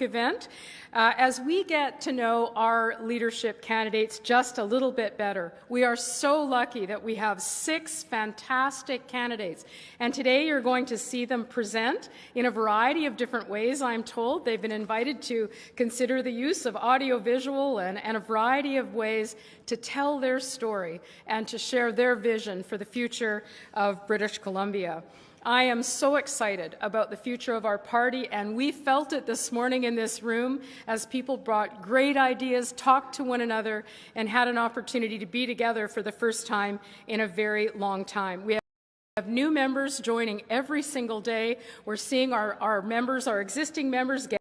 event as we get to know our leadership candidates just a little bit better. We are so lucky that we have 6 fantastic candidates, and today you're going to see them present in a variety of different ways. I'm told they've been invited to consider the use of audiovisual and a variety of ways to tell their story and to share their vision for the future of British Columbia. I am so excited about the future of our party, and we felt it this morning in this room as people brought great ideas, talked to one another, and had an opportunity to be together for the first time in a very long time. We have new members joining every single day. We're seeing our members, our existing members, get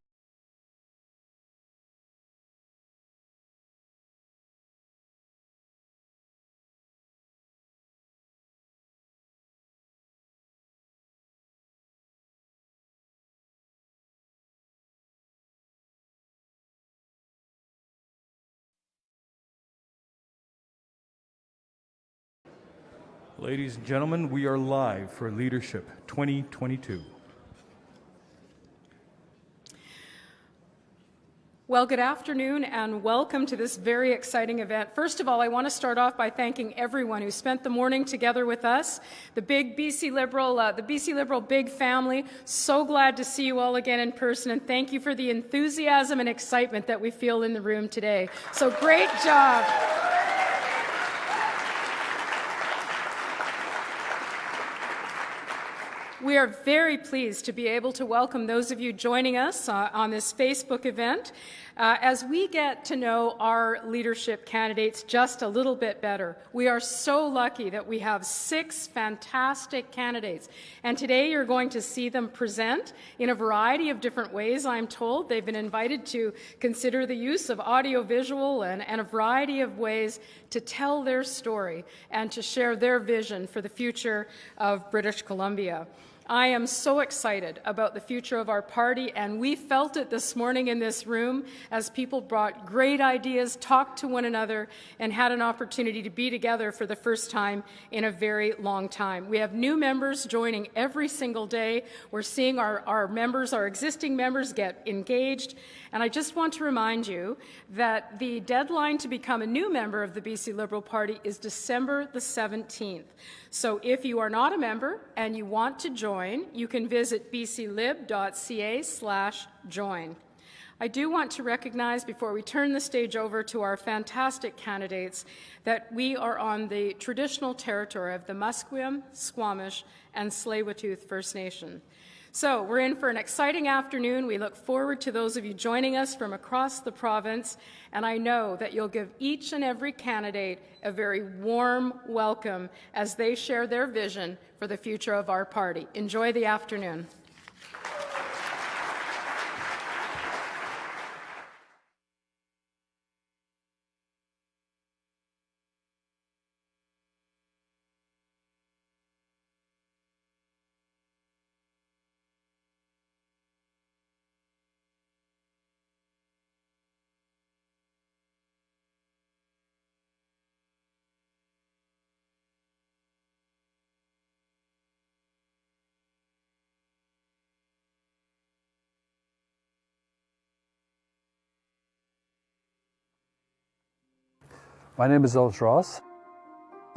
Ladies and gentlemen, we are live for Leadership 2022. Well, good afternoon and welcome to this very exciting event. First of all, I want to start off by thanking everyone who spent the morning together with us, the BC Liberal big family. So glad to see you all again in person, and thank you for the enthusiasm and excitement that we feel in the room today. So great job. We are very pleased to be able to welcome those of you joining us on this Facebook event as we get to know our leadership candidates just a little bit better. We are so lucky that we have 6 fantastic candidates, and today you're going to see them present in a variety of different ways. I'm told they've been invited to consider the use of audiovisual and a variety of ways to tell their story and to share their vision for the future of British Columbia. I am so excited about the future of our party, and we felt it this morning in this room as people brought great ideas, talked to one another, and had an opportunity to be together for the first time in a very long time. We have new members joining every single day. We're seeing our members, our existing members, get engaged. And I just want to remind you that the deadline to become a new member of the BC Liberal Party is December the 17th. So if you are not a member and you want to join, you can visit bclib.ca/join. I do want to recognize, before we turn the stage over to our fantastic candidates, that we are on the traditional territory of the Musqueam, Squamish, and Tsleil-Waututh First Nation. So we're in for an exciting afternoon. We look forward to those of you joining us from across the province, and I know that you'll give each and every candidate a very warm welcome as they share their vision for the future of our party. Enjoy the afternoon. My name is Ellis Ross.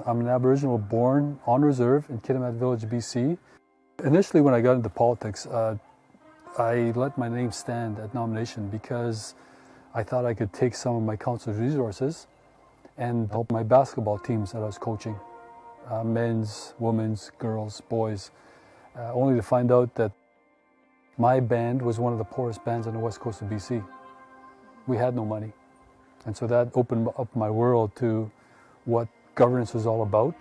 I'm an Aboriginal born on reserve in Kitimat Village, BC. Initially, when I got into politics, I let my name stand at nomination because I thought I could take some of my council's resources and help my basketball teams that I was coaching, men's, women's, girls, boys, only to find out that my band was one of the poorest bands on the west coast of BC. We had no money. And so that opened up my world to what governance was all about.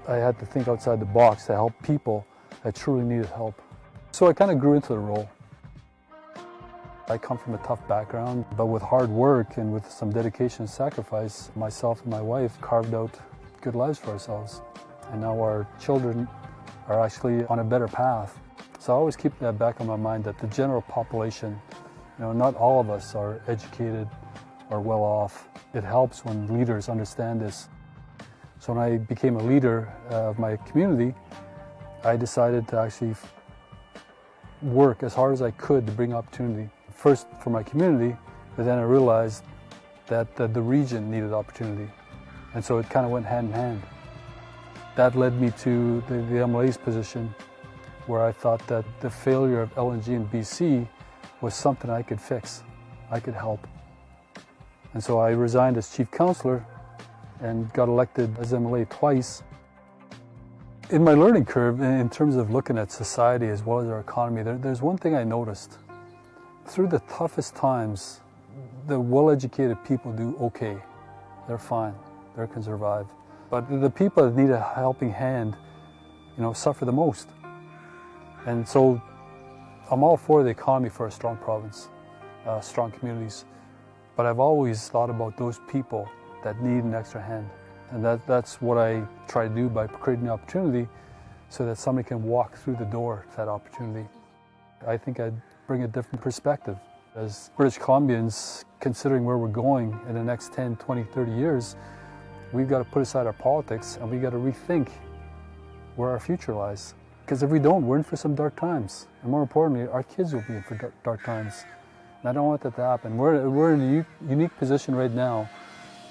I had to think outside the box to help people that truly needed help. So I kind of grew into the role. I come from a tough background, but with hard work and with some dedication and sacrifice, myself and my wife carved out good lives for ourselves. And now our children are actually on a better path. So I always keep that back in my mind that the general population, not all of us are educated or well off. It helps when leaders understand this. So when I became a leader of my community, I decided to actually work as hard as I could to bring opportunity first for my community, but then I realized that the region needed opportunity. And so it kind of went hand in hand. That led me to the MLA's position, where I thought that the failure of LNG in BC was something I could fix, I could help. And so I resigned as chief councillor and got elected as MLA twice. In my learning curve, in terms of looking at society as well as our economy, there's one thing I noticed. Through the toughest times, the well-educated people do okay. They're fine, they can survive. But the people that need a helping hand, suffer the most. And so I'm all for the economy for a strong province, strong communities. But I've always thought about those people that need an extra hand. And that's what I try to do by creating the opportunity so that somebody can walk through the door to that opportunity. I think I'd bring a different perspective. As British Columbians, considering where we're going in the next 10, 20, 30 years, we've got to put aside our politics and we've got to rethink where our future lies. Because if we don't, we're in for some dark times. And more importantly, our kids will be in for dark times. And I don't want that to happen. We're in a unique position right now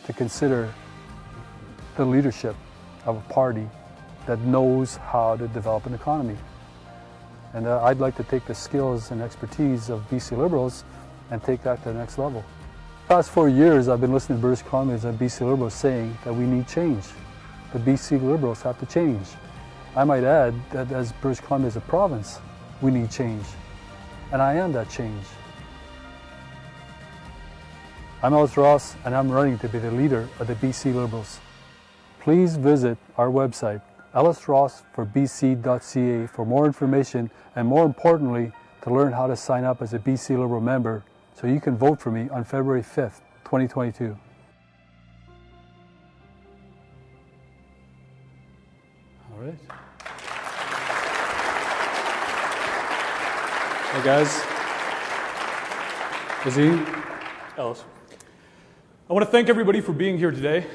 to consider the leadership of a party that knows how to develop an economy. And I'd like to take the skills and expertise of BC Liberals and take that to the next level. The past 4 years, I've been listening to British Columbians and BC Liberals saying that we need change. The BC Liberals have to change. I might add that as British Columbia as a province, we need change. And I am that change. I'm Ellis Ross, and I'm running to be the leader of the BC Liberals. Please visit our website, ellisrossforbc.ca, for more information and, more importantly, to learn how to sign up as a BC Liberal member so you can vote for me on February 5th, 2022. All right. Hey guys. Azim, Ellis. I want to thank everybody for being here today.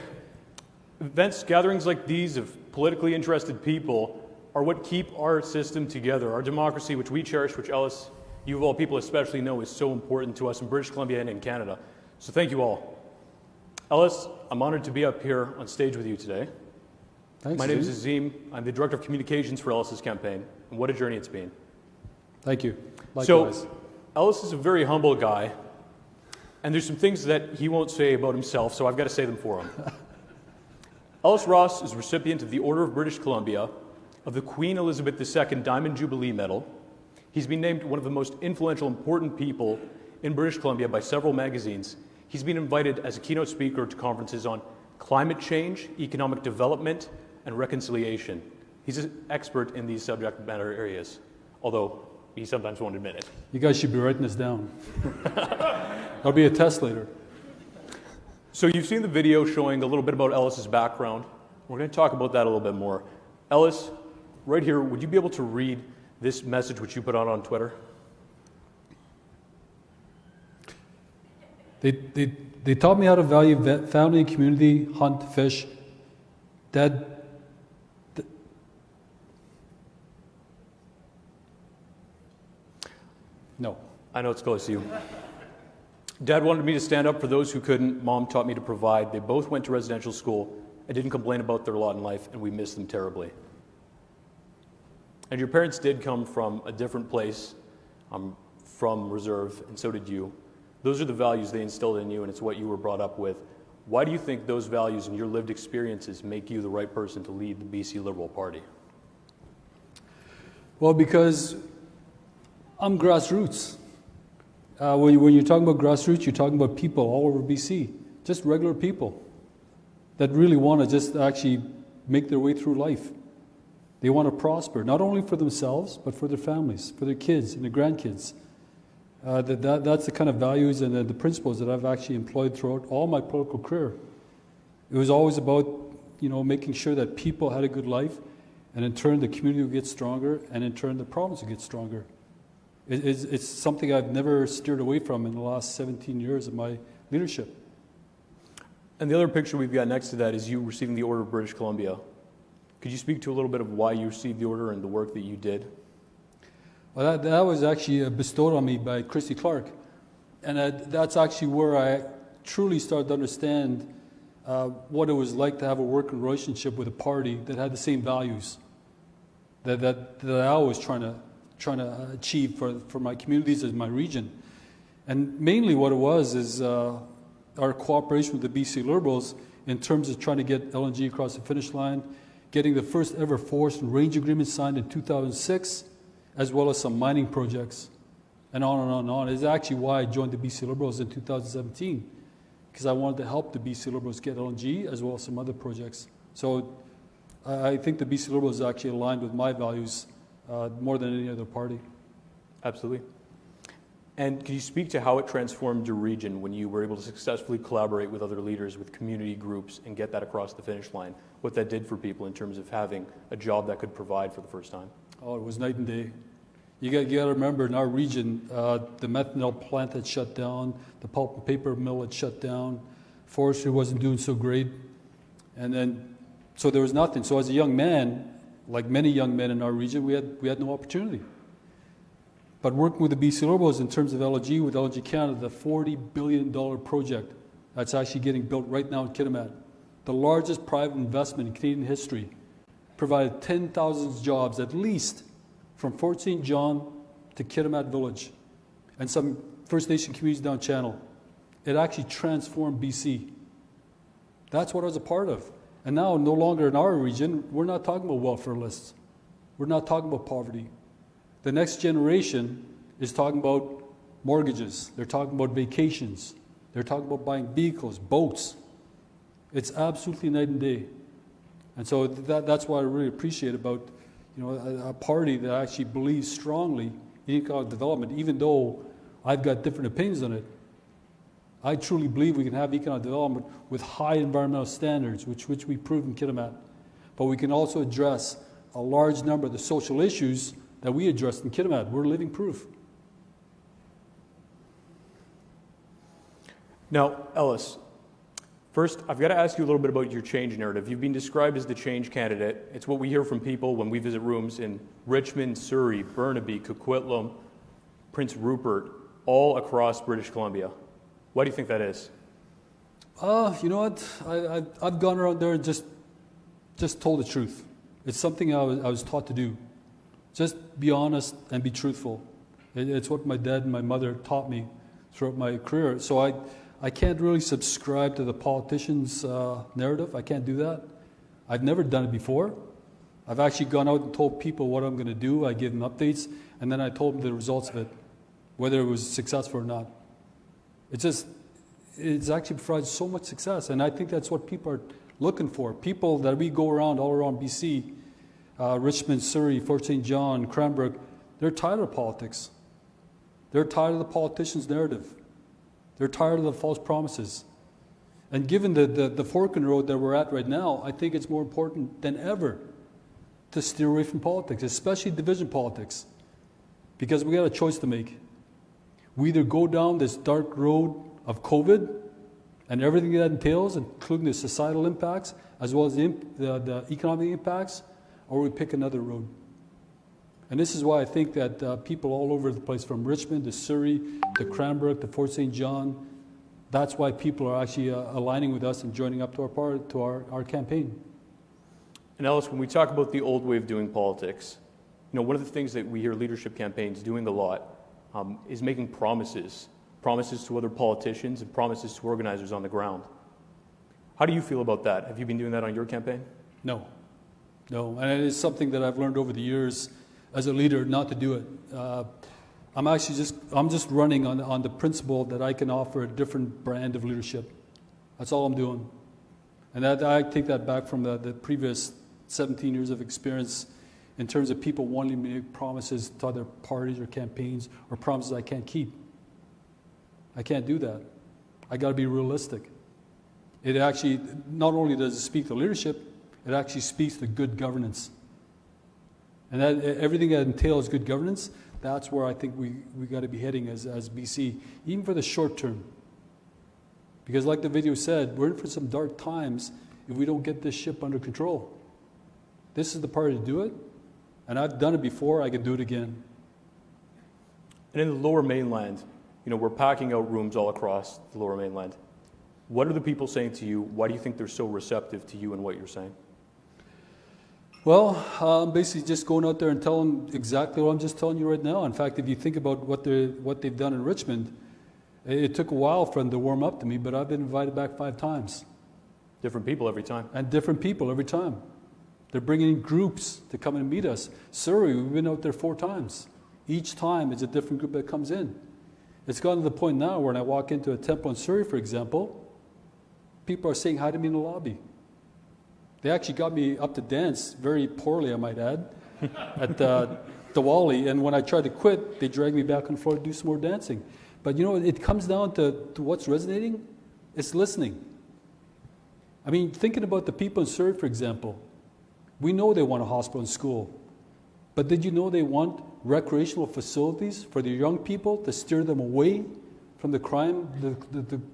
Events, gatherings like these of politically interested people are what keep our system together. Our democracy, which we cherish, which Ellis, you of all people especially know, is so important to us in British Columbia and in Canada. So thank you all. Ellis, I'm honored to be up here on stage with you today. Thanks, My name is Azim. I'm the Director of Communications for Ellis's campaign, and what a journey it's been. Thank you. Likewise. So, Ellis is a very humble guy, and there's some things that he won't say about himself, so I've got to say them for him. Ellis Ross is a recipient of the Order of British Columbia, of the Queen Elizabeth II Diamond Jubilee Medal. He's been named one of the most influential, important people in British Columbia by several magazines. He's been invited as a keynote speaker to conferences on climate change, economic development, and reconciliation. He's an expert in these subject matter areas, although he sometimes won't admit it. You guys should be writing this down. There'll be a test later. So you've seen the video showing a little bit about Ellis's background. We're going to talk about that a little bit more. Ellis, right here, would you be able to read this message which you put out on Twitter? They taught me how to value family, community, hunt, fish. Dad. No. I know it's close to you. Dad wanted me to stand up for those who couldn't. Mom taught me to provide. They both went to residential school and didn't complain about their lot in life, and we miss them terribly. And your parents did come from a different place, from Reserve, and so did you. Those are the values they instilled in you, and it's what you were brought up with. Why do you think those values and your lived experiences make you the right person to lead the BC Liberal Party? Well, because I'm grassroots. When you're talking about grassroots, you're talking about people all over BC, just regular people that really want to just actually make their way through life. They want to prosper, not only for themselves, but for their families, for their kids and their grandkids. That's the kind of values and the principles that I've actually employed throughout all my political career. It was always about, making sure that people had a good life, and in turn the community would get stronger, and in turn the province would get stronger. It's something I've never steered away from in the last 17 years of my leadership. And the other picture we've got next to that is you receiving the Order of British Columbia. Could you speak to a little bit of why you received the order and the work that you did? Well, that was actually bestowed on me by Christy Clark. that's actually where I truly started to understand what it was like to have a working relationship with a party that had the same values that I was trying to achieve for my communities and my region. And mainly what it was is our cooperation with the BC Liberals in terms of trying to get LNG across the finish line, getting the first ever forest and range agreement signed in 2006, as well as some mining projects, and on and on and on. It's actually why I joined the BC Liberals in 2017, because I wanted to help the BC Liberals get LNG as well as some other projects. So I think the BC Liberals actually aligned with my values more than any other party. Absolutely. And can you speak to how it transformed your region when you were able to successfully collaborate with other leaders, with community groups, and get that across the finish line? What that did for people in terms of having a job that could provide for the first time? Oh, it was night and day. You got to remember, in our region, the methanol plant had shut down, the pulp and paper mill had shut down, forestry wasn't doing so great, and then so there was nothing. So as a young man, like many young men in our region, we had no opportunity. But working with the BC Liberals in terms of LNG, with LNG Canada, the $40 billion project that's actually getting built right now in Kitimat, the largest private investment in Canadian history, provided 10,000 jobs at least from Fort St. John to Kitimat Village and some First Nation communities down Channel. It actually transformed BC. That's what I was a part of. And now, no longer in our region, we're not talking about welfare lists. We're not talking about poverty. The next generation is talking about mortgages. They're talking about vacations. They're talking about buying vehicles, boats. It's absolutely night and day. And so that's what I really appreciate about a party that actually believes strongly in economic development, even though I've got different opinions on it. I truly believe we can have economic development with high environmental standards, which we prove in Kitimat. But we can also address a large number of the social issues that we addressed in Kitimat. We're living proof. Now, Ellis, first, I've got to ask you a little bit about your change narrative. You've been described as the change candidate. It's what we hear from people when we visit rooms in Richmond, Surrey, Burnaby, Coquitlam, Prince Rupert, all across British Columbia. Why do you think that is? You know what? I've gone around there and just told the truth. It's something I was taught to do. Just be honest and be truthful. It's what my dad and my mother taught me throughout my career. So I can't really subscribe to the politician's narrative. I can't do that. I've never done it before. I've actually gone out and told people what I'm going to do. I give them updates, and then I told them the results of it, whether it was successful or not. It's actually provides so much success, and I think that's what people are looking for. People that we go around all around BC, Richmond, Surrey, Fort St. John, Cranbrook, they're tired of politics. They're tired of the politician's narrative. They're tired of the false promises. And given the fork in the road that we're at right now, I think it's more important than ever to steer away from politics, especially division politics, because we got a choice to make. We either go down this dark road of COVID and everything that entails, including the societal impacts, as well as the economic impacts, or we pick another road. And this is why I think that people all over the place, from Richmond to Surrey to Cranbrook to Fort St. John, that's why people are actually aligning with us and joining up to our campaign. And Ellis, when we talk about the old way of doing politics, one of the things that we hear leadership campaigns doing a lot is making promises to other politicians and promises to organizers on the ground. How do you feel about that? Have you been doing that on your campaign? No, and it is something that I've learned over the years as a leader not to do it. I'm just running on the principle that I can offer a different brand of leadership. That's all I'm doing, and I take that back from the previous 17 years of experience in terms of people wanting to make promises to other parties or campaigns or promises I can't keep. I can't do that. I got to be realistic. It actually, not only does it speak to leadership, it actually speaks to good governance. And everything that entails good governance, that's where I think we got to be heading as BC, even for the short term. Because like the video said, we're in for some dark times if we don't get this ship under control. This is the party to do it, and I've done it before, I can do it again. And in the Lower Mainland, we're packing out rooms all across the Lower Mainland. What are the people saying to you? Why do you think they're so receptive to you and what you're saying? Well, basically just going out there and telling them exactly what I'm just telling you right now. In fact, if you think about what they've done in Richmond, it took a while for them to warm up to me, but I've been invited back 5 times. Different people every time. And different people every time. They're bringing in groups to come and meet us. Surrey, we've been out there 4 times. Each time it's a different group that comes in. It's gotten to the point now where when I walk into a temple in Surrey, for example, people are saying hi to me in the lobby. They actually got me up to dance, very poorly I might add, at Diwali, and when I tried to quit, they dragged me back on the floor to do some more dancing. But it comes down to what's resonating. It's listening. I mean, thinking about the people in Surrey, for example, we know they want a hospital and school, but did you know they want recreational facilities for their young people to steer them away from the crime,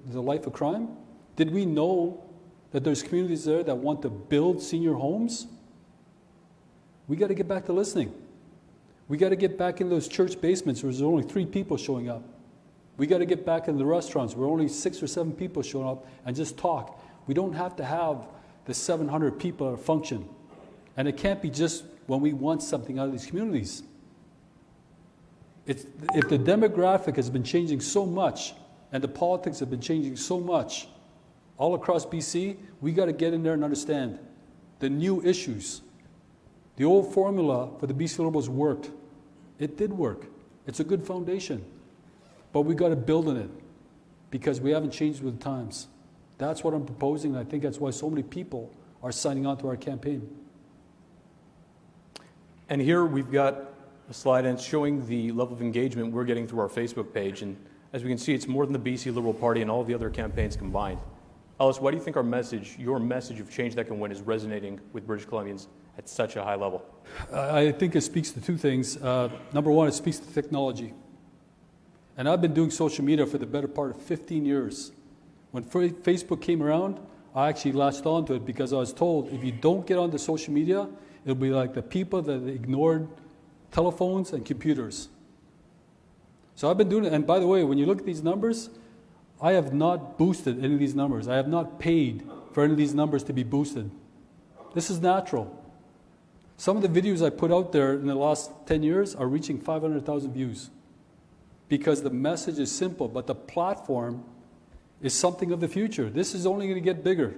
the life of crime? Did we know that there's communities there that want to build senior homes? We got to get back to listening. We got to get back in those church basements where there's only 3 people showing up. We got to get back in the restaurants where only 6 or 7 people showing up and just talk. We don't have to have the 700 people at a function. And it can't be just when we want something out of these communities. If the demographic has been changing so much and the politics have been changing so much all across BC, we got to get in there and understand the new issues. The old formula for the BC Liberals worked. It did work. It's a good foundation. But we got to build on it because we haven't changed with the times. That's what I'm proposing, and I think that's why so many people are signing on to our campaign. And here we've got a slide, and it's showing the level of engagement we're getting through our Facebook page. And as we can see, it's more than the BC Liberal Party and all the other campaigns combined. Alice, why do you think your message of change that can win is resonating with British Columbians at such a high level? I think it speaks to 2 things. Number one, it speaks to technology. And I've been doing social media for the better part of 15 years. When Facebook came around, I actually latched onto it because I was told if you don't get onto social media, it'll be like the people that ignored telephones and computers. So I've been doing it. And by the way, when you look at these numbers, I have not boosted any of these numbers. I have not paid for any of these numbers to be boosted. This is natural. Some of the videos I put out there in the last 10 years are reaching 500,000 views because the message is simple, but the platform is something of the future. This is only going to get bigger,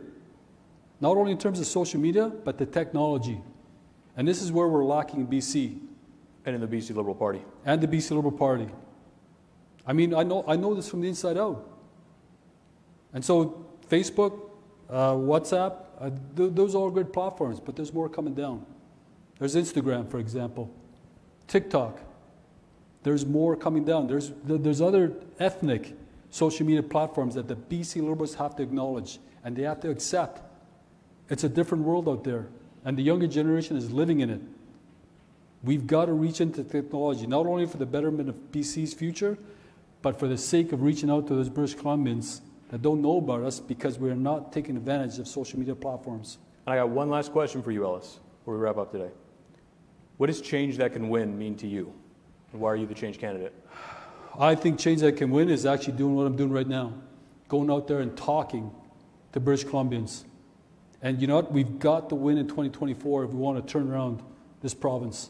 not only in terms of social media, but the technology. And this is where we're lacking in BC. And in the BC Liberal Party. And the BC Liberal Party. I mean, I know this from the inside out. And so Facebook, WhatsApp, those are all good platforms, but there's more coming down. There's Instagram, for example. TikTok. There's more coming down. There's other ethnic social media platforms that the BC Liberals have to acknowledge and they have to accept. It's a different world out there, and the younger generation is living in it. We've got to reach into technology, not only for the betterment of BC's future, but for the sake of reaching out to those British Columbians that don't know about us because we're not taking advantage of social media platforms. I got one last question for you, Ellis, before we wrap up today. What does change that can win mean to you? And why are you the change candidate? I think change that can win is actually doing what I'm doing right now. Going out there and talking to British Columbians. And you know what? We've got to win in 2024 if we want to turn around this province.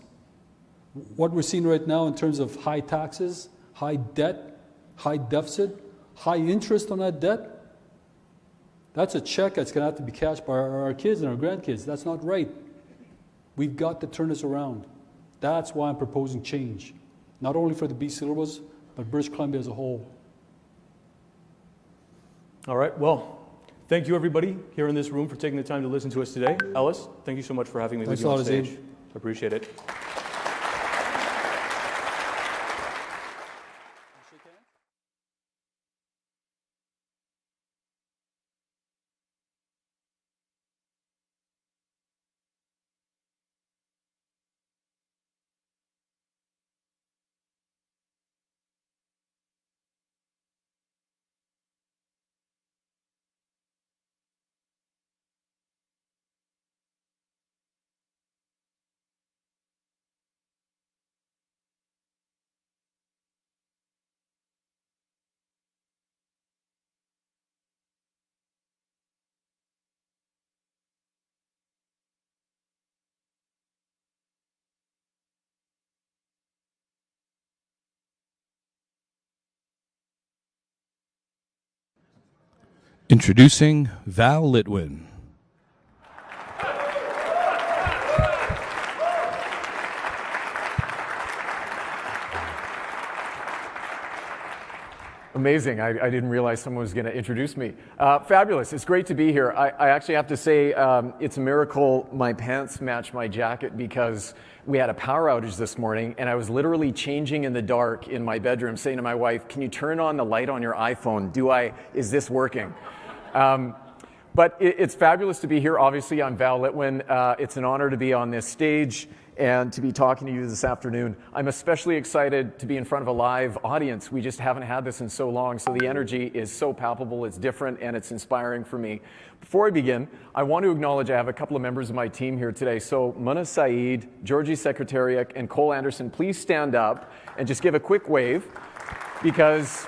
What we're seeing right now in terms of high taxes, high debt, high deficit, high interest on that debt, that's a check that's going to have to be cashed by our kids and our grandkids. That's not right. We've got to turn this around. That's why I'm proposing change. Not only for the BC Liberals, but British Columbia as a whole. All right, well, thank you everybody here in this room for taking the time to listen to us today. Ellis, thank you so much for having me with you on stage. I appreciate it. Introducing Val Litwin. Amazing. I didn't realize someone was going to introduce me. Fabulous. It's great to be here. I actually have to say it's a miracle my pants match my jacket because we had a power outage this morning and I was literally changing in the dark in my bedroom saying to my wife, can you turn on the light on your iPhone? Is this working? But it's fabulous to be here. Obviously, I'm Val Litwin. It's an honor to be on this stage and to be talking to you this afternoon. I'm especially excited to be in front of a live audience. We just haven't had this in so long, so the energy is so palpable, it's different, and it's inspiring for me. Before I begin, I want to acknowledge I have a couple of members of my team here today. So Muna Saeed, Georgie Secretariat, and Cole Anderson, please stand up and just give a quick wave because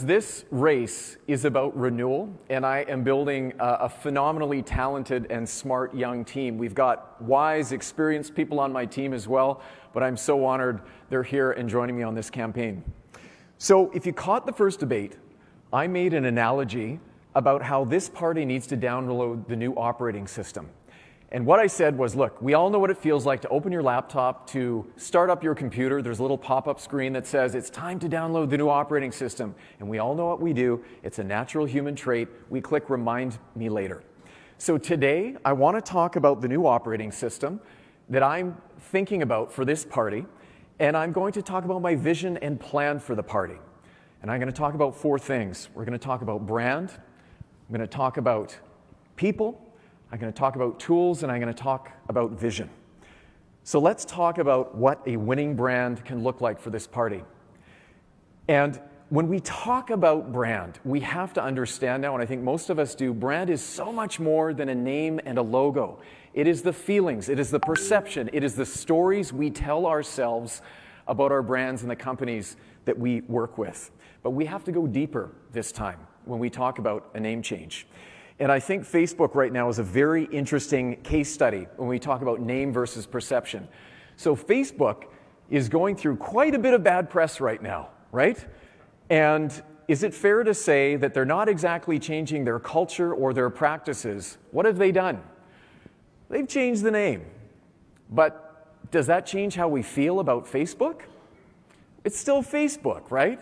this race is about renewal, and I am building a phenomenally talented and smart young team. We've got wise, experienced people on my team as well, but I'm so honored they're here and joining me on this campaign. So if you caught the first debate, I made an analogy about how this party needs to download the new operating system. And what I said was, look, we all know what it feels like to open your laptop, to start up your computer. There's a little pop-up screen that says it's time to download the new operating system. And we all know what we do. It's a natural human trait. We click remind me later. So today, I want to talk about the new operating system that I'm thinking about for this party. And I'm going to talk about my vision and plan for the party. And I'm going to talk about four things. We're going to talk about brand. I'm going to talk about people. I'm going to talk about tools, and I'm going to talk about vision. So let's talk about what a winning brand can look like for this party. And when we talk about brand, we have to understand now, and I think most of us do, brand is so much more than a name and a logo. It is the feelings, it is the perception, it is the stories we tell ourselves about our brands and the companies that we work with. But we have to go deeper this time when we talk about a name change. And I think Facebook right now is a very interesting case study when we talk about name versus perception. So Facebook is going through quite a bit of bad press right now, right? And is it fair to say that they're not exactly changing their culture or their practices? What have they done? They've changed the name. But does that change how we feel about Facebook? It's still Facebook, right?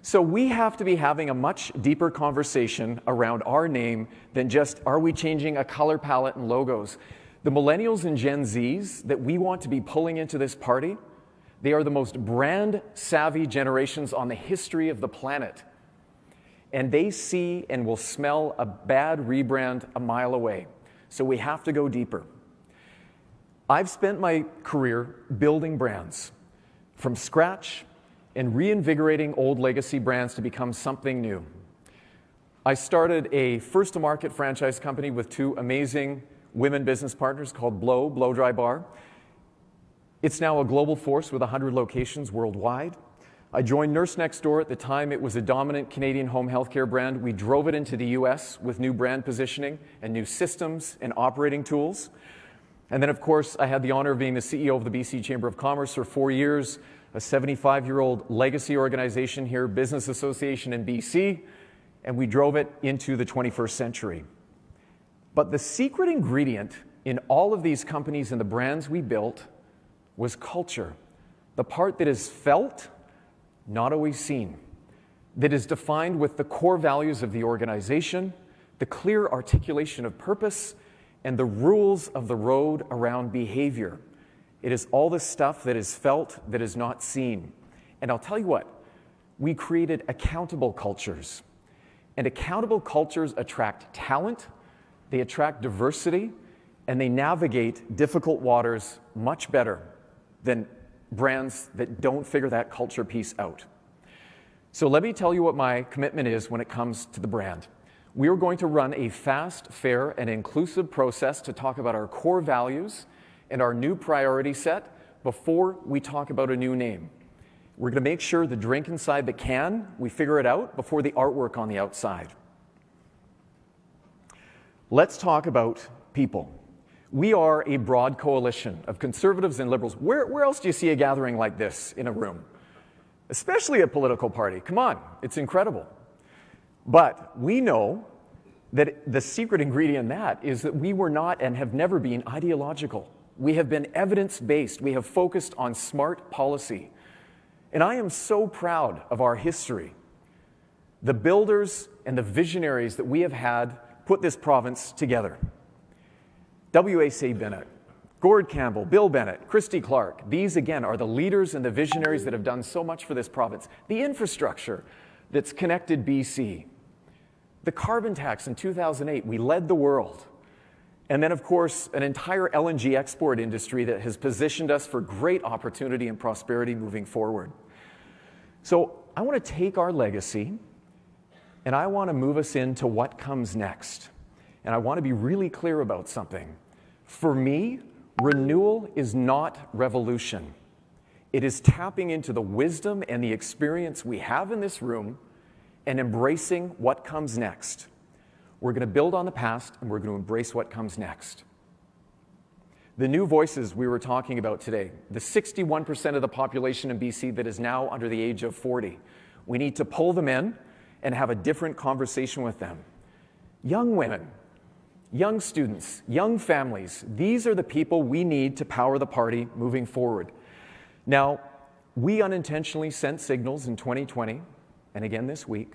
So we have to be having a much deeper conversation around our name than just, are we changing a color palette and logos? The millennials and Gen Zs that we want to be pulling into this party, they are the most brand-savvy generations on the history of the planet. And they see and will smell a bad rebrand a mile away. So we have to go deeper. I've spent my career building brands from scratch and reinvigorating old legacy brands to become something new. I started a first-to-market franchise company with two amazing women business partners called Blow Dry Bar. It's now a global force with 100 locations worldwide. I joined Nurse Next Door. At the time, it was a dominant Canadian home healthcare brand. We drove it into the US with new brand positioning and new systems and operating tools. And then, of course, I had the honor of being the CEO of the BC Chamber of Commerce for 4 years, a 75-year-old legacy organization here, business association in BC, and we drove it into the 21st century. But the secret ingredient in all of these companies and the brands we built was culture, the part that is felt, not always seen, that is defined with the core values of the organization, the clear articulation of purpose, and the rules of the road around behavior. It is all the stuff that is felt that is not seen. And I'll tell you what, we created accountable cultures. And accountable cultures attract talent, they attract diversity, and they navigate difficult waters much better than brands that don't figure that culture piece out. So let me tell you what my commitment is when it comes to the brand. We are going to run a fast, fair, and inclusive process to talk about our core values and our new priority set before we talk about a new name. We're going to make sure the drink inside the can, we figure it out before the artwork on the outside. Let's talk about people. We are a broad coalition of conservatives and liberals. Where else do you see a gathering like this in a room? especially a political party. Come on, it's incredible. But we know that the secret ingredient in that is that we were not and have never been ideological. We have been evidence-based. We have focused on smart policy. And I am so proud of our history. The builders and the visionaries that we have had put this province together. W.A.C. Bennett, Gord Campbell, Bill Bennett, Christy Clark. These, again, are the leaders and the visionaries that have done so much for this province. The infrastructure that's connected BC. The carbon tax in 2008, we led the world. And then, of course, an entire LNG export industry that has positioned us for great opportunity and prosperity moving forward. So I want to take our legacy and I want to move us into what comes next. And I want to be really clear about something. For me, renewal is not revolution. It is tapping into the wisdom and the experience we have in this room and embracing what comes next. We're going to build on the past and we're going to embrace what comes next. The new voices we were talking about today, the 61% of the population in BC that is now under the age of 40, we need to pull them in and have a different conversation with them. Young women, young students, young families, these are the people we need to power the party moving forward. Now, we unintentionally sent signals in 2020, and again this week,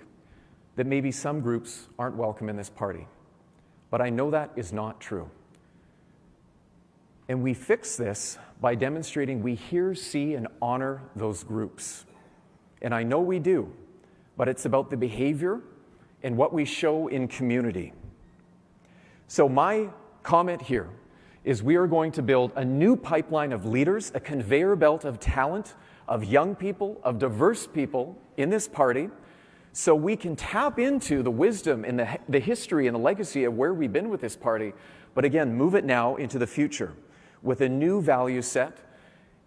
that maybe some groups aren't welcome in this party. But I know that is not true. And we fix this by demonstrating we hear, see, and honor those groups. And I know we do, but it's about the behavior and what we show in community. So my comment here is we are going to build a new pipeline of leaders, a conveyor belt of talent, of young people, of diverse people in this party, so we can tap into the wisdom and the history and the legacy of where we've been with this party, but again, move it now into the future with a new value set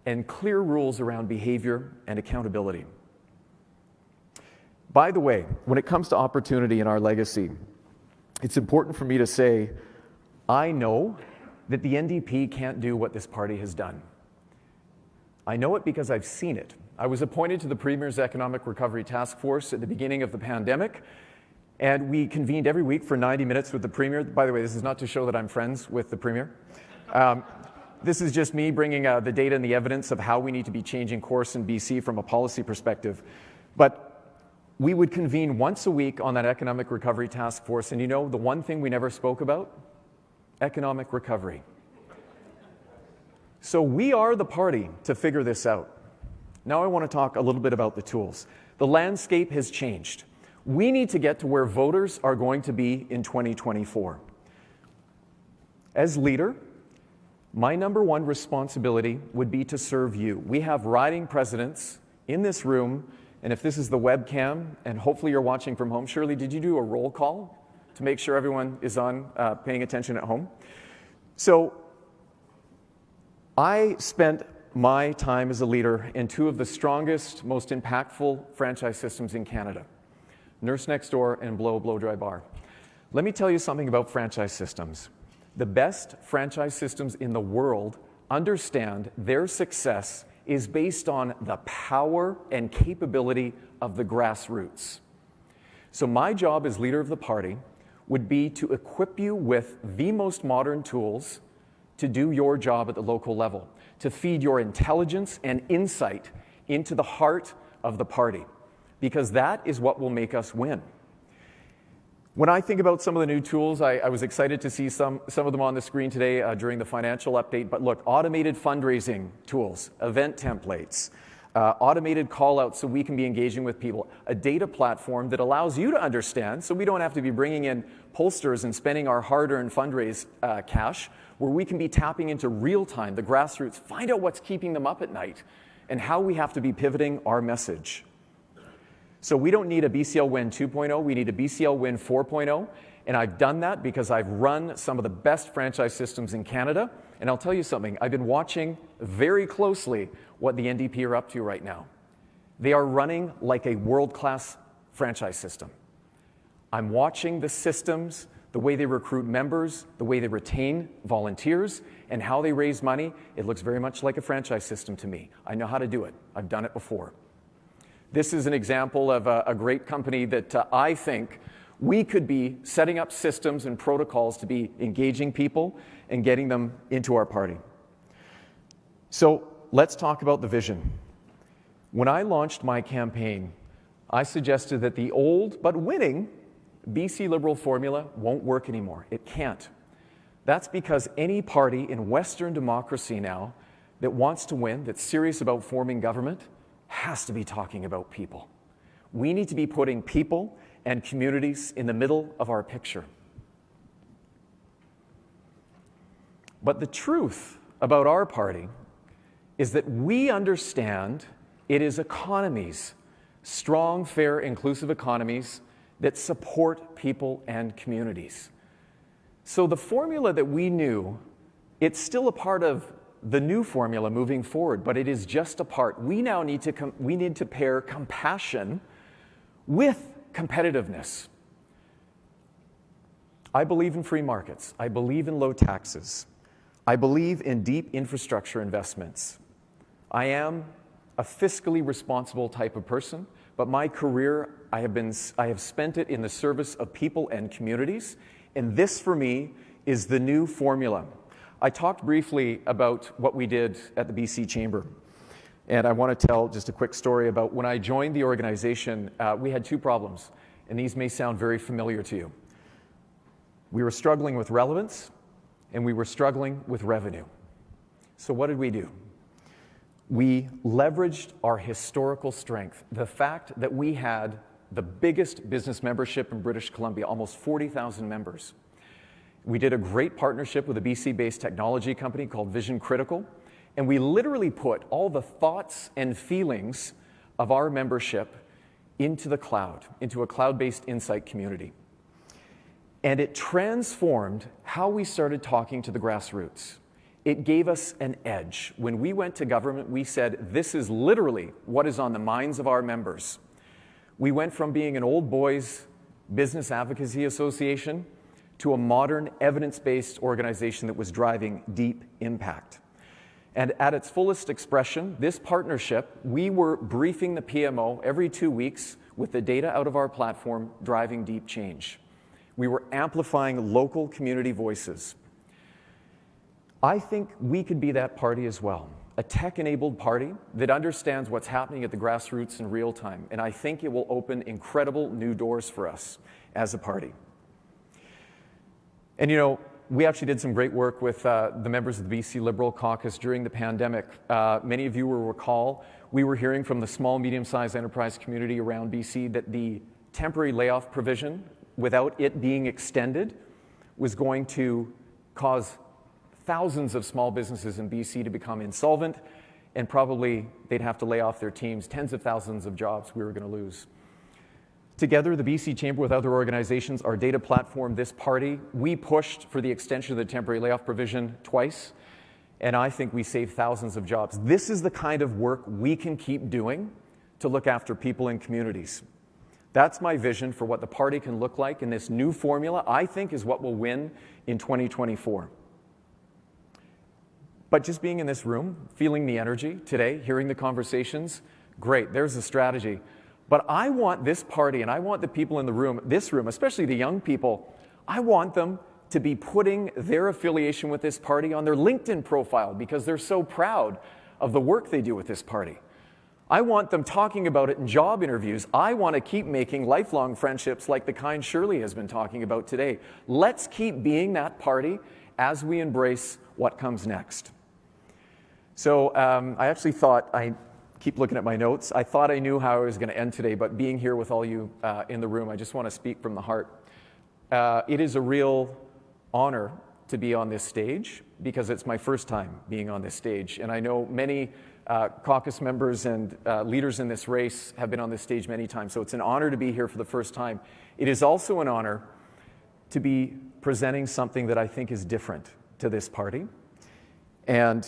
and clear rules around behavior and accountability. By the way, when it comes to opportunity in our legacy, it's important for me to say, I know that the NDP can't do what this party has done. I know it because I've seen it. I was appointed to the Premier's Economic Recovery Task Force at the beginning of the pandemic, and we convened every week for 90 minutes with the Premier. By the way, this is not to show that I'm friends with the Premier. This is just me bringing the data and the evidence of how we need to be changing course in BC from a policy perspective. But we would convene once a week on that Economic Recovery Task Force, and you know the one thing we never spoke about? Economic recovery. So we are the party to figure this out. Now I want to talk a little bit about the tools. The landscape has changed. We need to get to where voters are going to be in 2024. As leader, my number one responsibility would be to serve you. We have riding presidents in this room, and if this is the webcam, and hopefully you're watching from home, Shirley, did you do a roll call to make sure everyone is on paying attention at home? So I spent my time as a leader in two of the strongest, most impactful franchise systems in Canada, Nurse Next Door and Blow Dry Bar. Let me tell you something about franchise systems. The best franchise systems in the world understand their success is based on the power and capability of the grassroots. So my job as leader of the party would be to equip you with the most modern tools to do your job at the local level, to feed your intelligence and insight into the heart of the party, because that is what will make us win. When I think about some of the new tools, I was excited to see some of them on the screen today during the financial update, but look, automated fundraising tools, event templates, automated call-outs so we can be engaging with people, a data platform that allows you to understand so we don't have to be bringing in pollsters and spending our hard-earned fundraise cash, where we can be tapping into real-time, the grassroots, find out what's keeping them up at night and how we have to be pivoting our message. So we don't need a BCL Win 2.0, we need a BCL Win 4.0, and I've done that because I've run some of the best franchise systems in Canada, and I'll tell you something, I've been watching very closely what the NDP are up to right now. They are running like a world-class franchise system. I'm watching the systems, the way they recruit members, the way they retain volunteers, and how they raise money. It looks very much like a franchise system to me. I know how to do it. I've done it before. This is an example of a great company that I think we could be setting up systems and protocols to be engaging people and getting them into our party. So let's talk about the vision. When I launched my campaign, I suggested that the old but winning BC Liberal formula won't work anymore. It can't. That's because any party in Western democracy now that wants to win, that's serious about forming government, has to be talking about people. We need to be putting people and communities in the middle of our picture. But the truth about our party is that we understand it is economies, strong, fair, inclusive economies that support people and communities. So the formula that we knew, it's still a part of the new formula moving forward, but it is just a part. We now need to pair compassion with competitiveness. I believe in free markets. I believe in low taxes. I believe in deep infrastructure investments. I am a fiscally responsible type of person, but my career, I have spent it in the service of people and communities, and this for me is the new formula. I talked briefly about what we did at the BC Chamber, and I want to tell just a quick story about when I joined the organization. We had two problems, and these may sound very familiar to you. We were struggling with relevance, and we were struggling with revenue. So what did we do? We leveraged our historical strength, the fact that we had the biggest business membership in British Columbia, almost 40,000 members. We did a great partnership with a BC-based technology company called Vision Critical, and we literally put all the thoughts and feelings of our membership into the cloud, into a cloud-based insight community. And it transformed how we started talking to the grassroots. It gave us an edge. When we went to government, we said, this is literally what is on the minds of our members. We went from being an old boys business advocacy association to a modern evidence-based organization that was driving deep impact. And at its fullest expression, this partnership, we were briefing the PMO every 2 weeks with the data out of our platform, driving deep change. We were amplifying local community voices. I think we could be that party as well, a tech-enabled party that understands what's happening at the grassroots in real time, and I think it will open incredible new doors for us as a party. And you know, we actually did some great work with the members of the BC Liberal Caucus during the pandemic. Many of you will recall, we were hearing from the small, medium-sized enterprise community around BC that the temporary layoff provision, without it being extended, was going to cause thousands of small businesses in BC to become insolvent, and probably they'd have to lay off their teams, tens of thousands of jobs we were going to lose. Together, the BC Chamber with other organizations, our data platform, this party, we pushed for the extension of the temporary layoff provision twice, and I think we saved thousands of jobs. This is the kind of work we can keep doing to look after people and communities. That's my vision for what the party can look like, and this new formula, I think, is what will win in 2024. But just being in this room, feeling the energy today, hearing the conversations, great, there's the strategy. But I want this party, and I want the people in the room, this room, especially the young people, I want them to be putting their affiliation with this party on their LinkedIn profile because they're so proud of the work they do with this party. I want them talking about it in job interviews. I want to keep making lifelong friendships like the kind Shirley has been talking about today. Let's keep being that party as we embrace what comes next. So I actually thought, I keep looking at my notes, I thought I knew how I was going to end today, but being here with all you in the room, I just want to speak from the heart. It is a real honor to be on this stage because it's my first time being on this stage. And I know many caucus members and leaders in this race have been on this stage many times, so it's an honor to be here for the first time. It is also an honor to be presenting something that I think is different to this party. And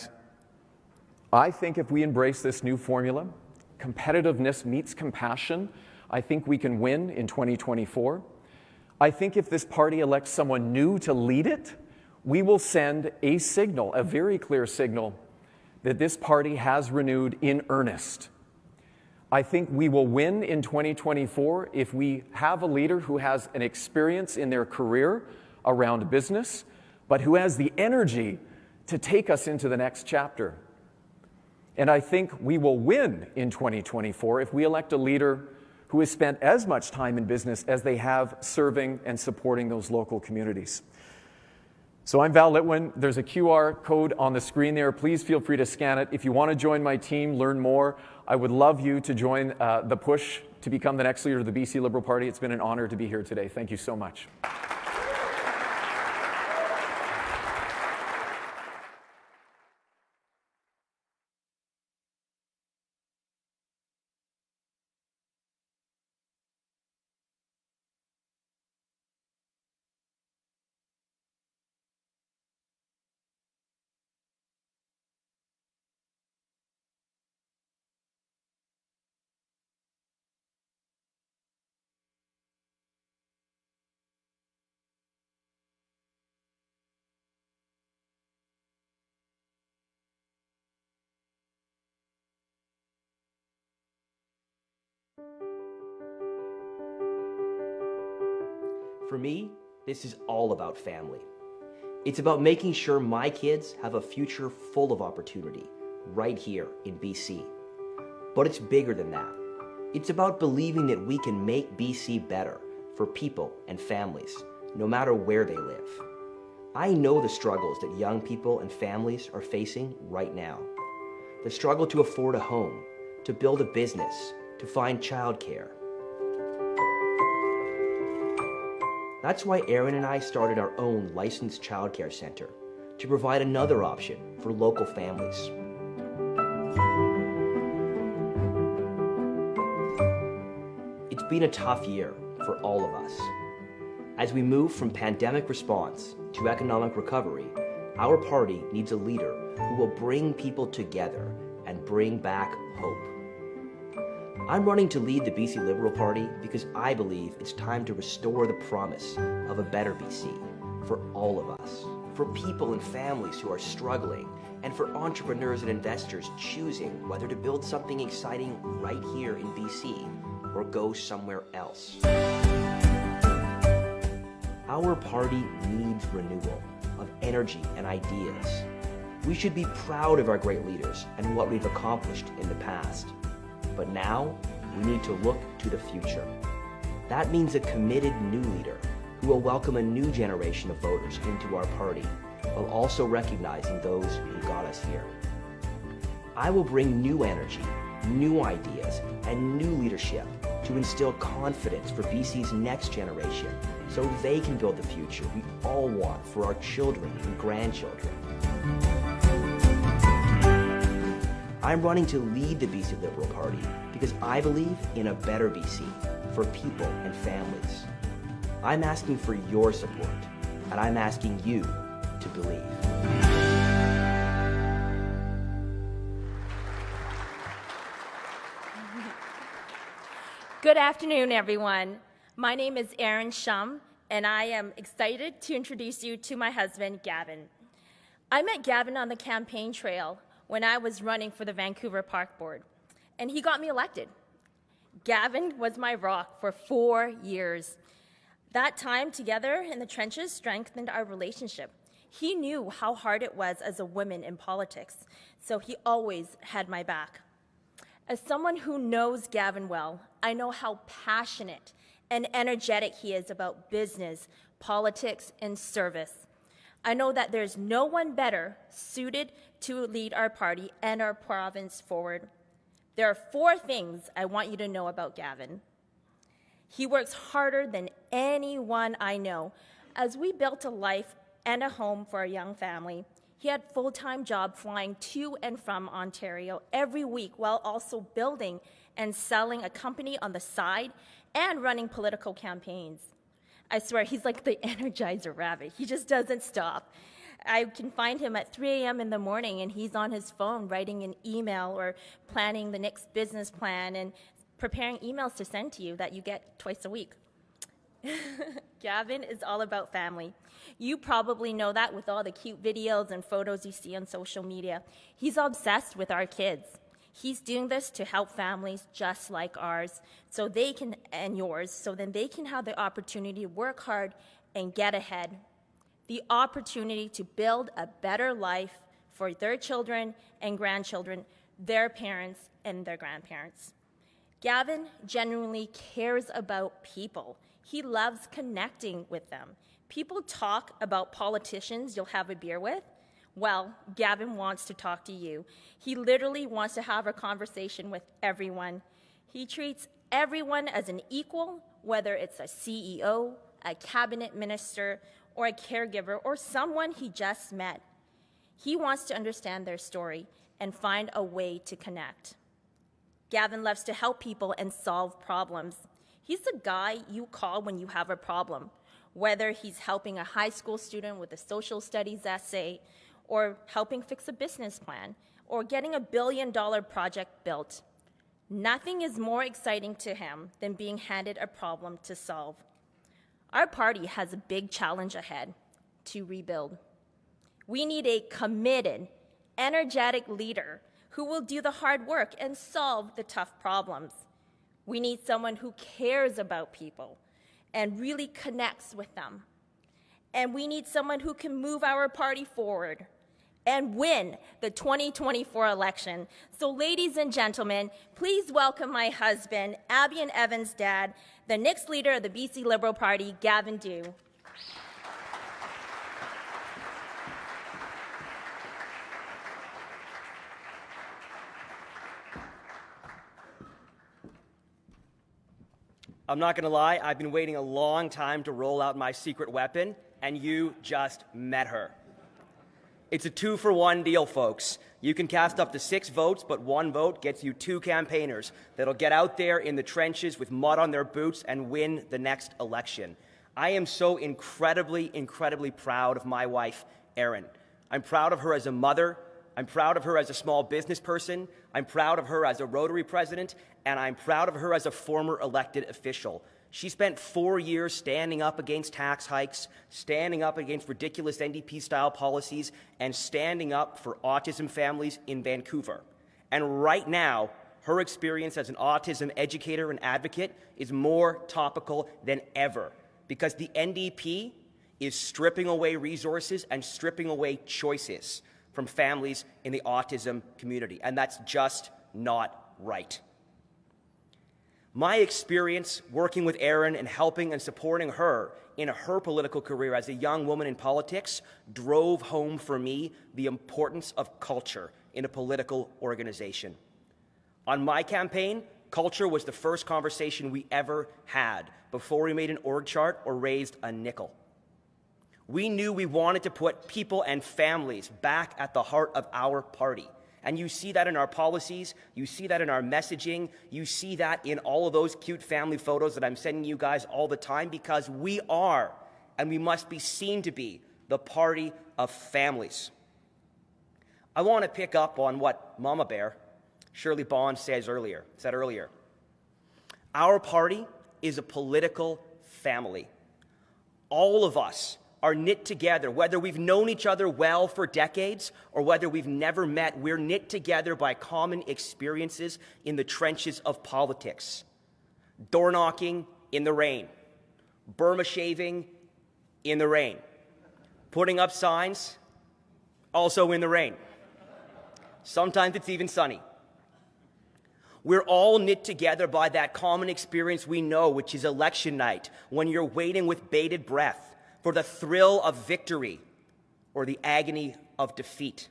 I think if we embrace this new formula, competitiveness meets compassion, I think we can win in 2024. I think if this party elects someone new to lead it, we will send a signal, a very clear signal, that this party has renewed in earnest. I think we will win in 2024 if we have a leader who has an experience in their career around business, but who has the energy to take us into the next chapter. And I think we will win in 2024 if we elect a leader who has spent as much time in business as they have serving and supporting those local communities. So I'm Val Litwin. There's a QR code on the screen there. Please feel free to scan it. If you want to join my team, learn more, I would love you to join the push to become the next leader of the BC Liberal Party. It's been an honor to be here today. Thank you so much. For me, this is all about family. It's about making sure my kids have a future full of opportunity right here in BC. But it's bigger than that. It's about believing that we can make BC better for people and families, no matter where they live. I know the struggles that young people and families are facing right now. The struggle to afford a home, to build a business, to find childcare. That's why Aaron and I started our own licensed childcare center to provide another option for local families. It's been a tough year for all of us. As we move from pandemic response to economic recovery, our party needs a leader who will bring people together and bring back hope. I'm running to lead the BC Liberal Party because I believe it's time to restore the promise of a better BC for all of us, for people and families who are struggling, and for entrepreneurs and investors choosing whether to build something exciting right here in BC or go somewhere else. Our party needs renewal of energy and ideas. We should be proud of our great leaders and what we've accomplished in the past. But now, we need to look to the future. That means a committed new leader who will welcome a new generation of voters into our party, while also recognizing those who got us here. I will bring new energy, new ideas, and new leadership to instill confidence for BC's next generation so they can build the future we all want for our children and grandchildren. I'm running to lead the BC Liberal Party because I believe in a better BC for people and families. I'm asking for your support, and I'm asking you to believe. Good afternoon, everyone. My name is Erin Shum, and I am excited to introduce you to my husband, Gavin. I met Gavin on the campaign trail when I was running for the Vancouver Park Board, and he got me elected. Gavin was my rock for 4 years. That time together in the trenches strengthened our relationship. He knew how hard it was as a woman in politics, so he always had my back. As someone who knows Gavin well, I know how passionate and energetic he is about business, politics, and service. I know that there's no one better suited to lead our party and our province forward. There are 4 things I want you to know about Gavin. He works harder than anyone I know. As we built a life and a home for our young family, he had a full-time job flying to and from Ontario every week while also building and selling a company on the side and running political campaigns. I swear, he's like the Energizer rabbit. He just doesn't stop. I can find him at 3 a.m. in the morning, and he's on his phone writing an email or planning the next business plan and preparing emails to send to you that you get twice a week. Gavin is all about family. You probably know that with all the cute videos and photos you see on social media. He's obsessed with our kids. He's doing this to help families just like ours, so they can, and yours, so then they can have the opportunity to work hard and get ahead. The opportunity to build a better life for their children and grandchildren, their parents and their grandparents. Gavin genuinely cares about people. He loves connecting with them. People talk about politicians you'll have a beer with. Well, Gavin wants to talk to you. He literally wants to have a conversation with everyone. He treats everyone as an equal, whether it's a CEO, a cabinet minister, or a caregiver, or someone he just met. He wants to understand their story and find a way to connect. Gavin loves to help people and solve problems. He's the guy you call when you have a problem, whether he's helping a high school student with a social studies essay, or helping fix a business plan, or getting $1 billion project built. Nothing is more exciting to him than being handed a problem to solve. Our party has a big challenge ahead: to rebuild. We need a committed, energetic leader who will do the hard work and solve the tough problems. We need someone who cares about people and really connects with them. And we need someone who can move our party forward and win the 2024 election. So ladies and gentlemen, please welcome my husband, Abby and Evan's dad, the next leader of the BC Liberal Party, Gavin Dew. I'm not going to lie, I've been waiting a long time to roll out my secret weapon, and you just met her. It's a 2-for-1 deal, folks. You can cast up to 6 votes, but 1 vote gets you 2 campaigners that'll get out there in the trenches with mud on their boots and win the next election. I am so incredibly, incredibly proud of my wife, Erin. I'm proud of her as a mother. I'm proud of her as a small business person. I'm proud of her as a Rotary president, and I'm proud of her as a former elected official. She spent 4 years standing up against tax hikes, standing up against ridiculous NDP-style policies, and standing up for autism families in Vancouver. And right now, her experience as an autism educator and advocate is more topical than ever, because the NDP is stripping away resources and stripping away choices from families in the autism community, and that's just not right. My experience working with Erin and helping and supporting her in her political career as a young woman in politics drove home for me the importance of culture in a political organization. On my campaign, culture was the first conversation we ever had before we made an org chart or raised a nickel. We knew we wanted to put people and families back at the heart of our party. And you see that in our policies, you see that in our messaging, you see that in all of those cute family photos that I'm sending you guys all the time, because we are, and we must be seen to be, the party of families. I want to pick up on what Mama Bear, Shirley Bond, said earlier. Our party is a political family. All of us are knit together, whether we've known each other well for decades or whether we've never met. We're knit together by common experiences in the trenches of politics. Door knocking in the rain, Burma shaving in the rain, putting up signs also in the rain. Sometimes it's even sunny. We're all knit together by that common experience we know, which is election night, when you're waiting with bated breath for the thrill of victory or the agony of defeat,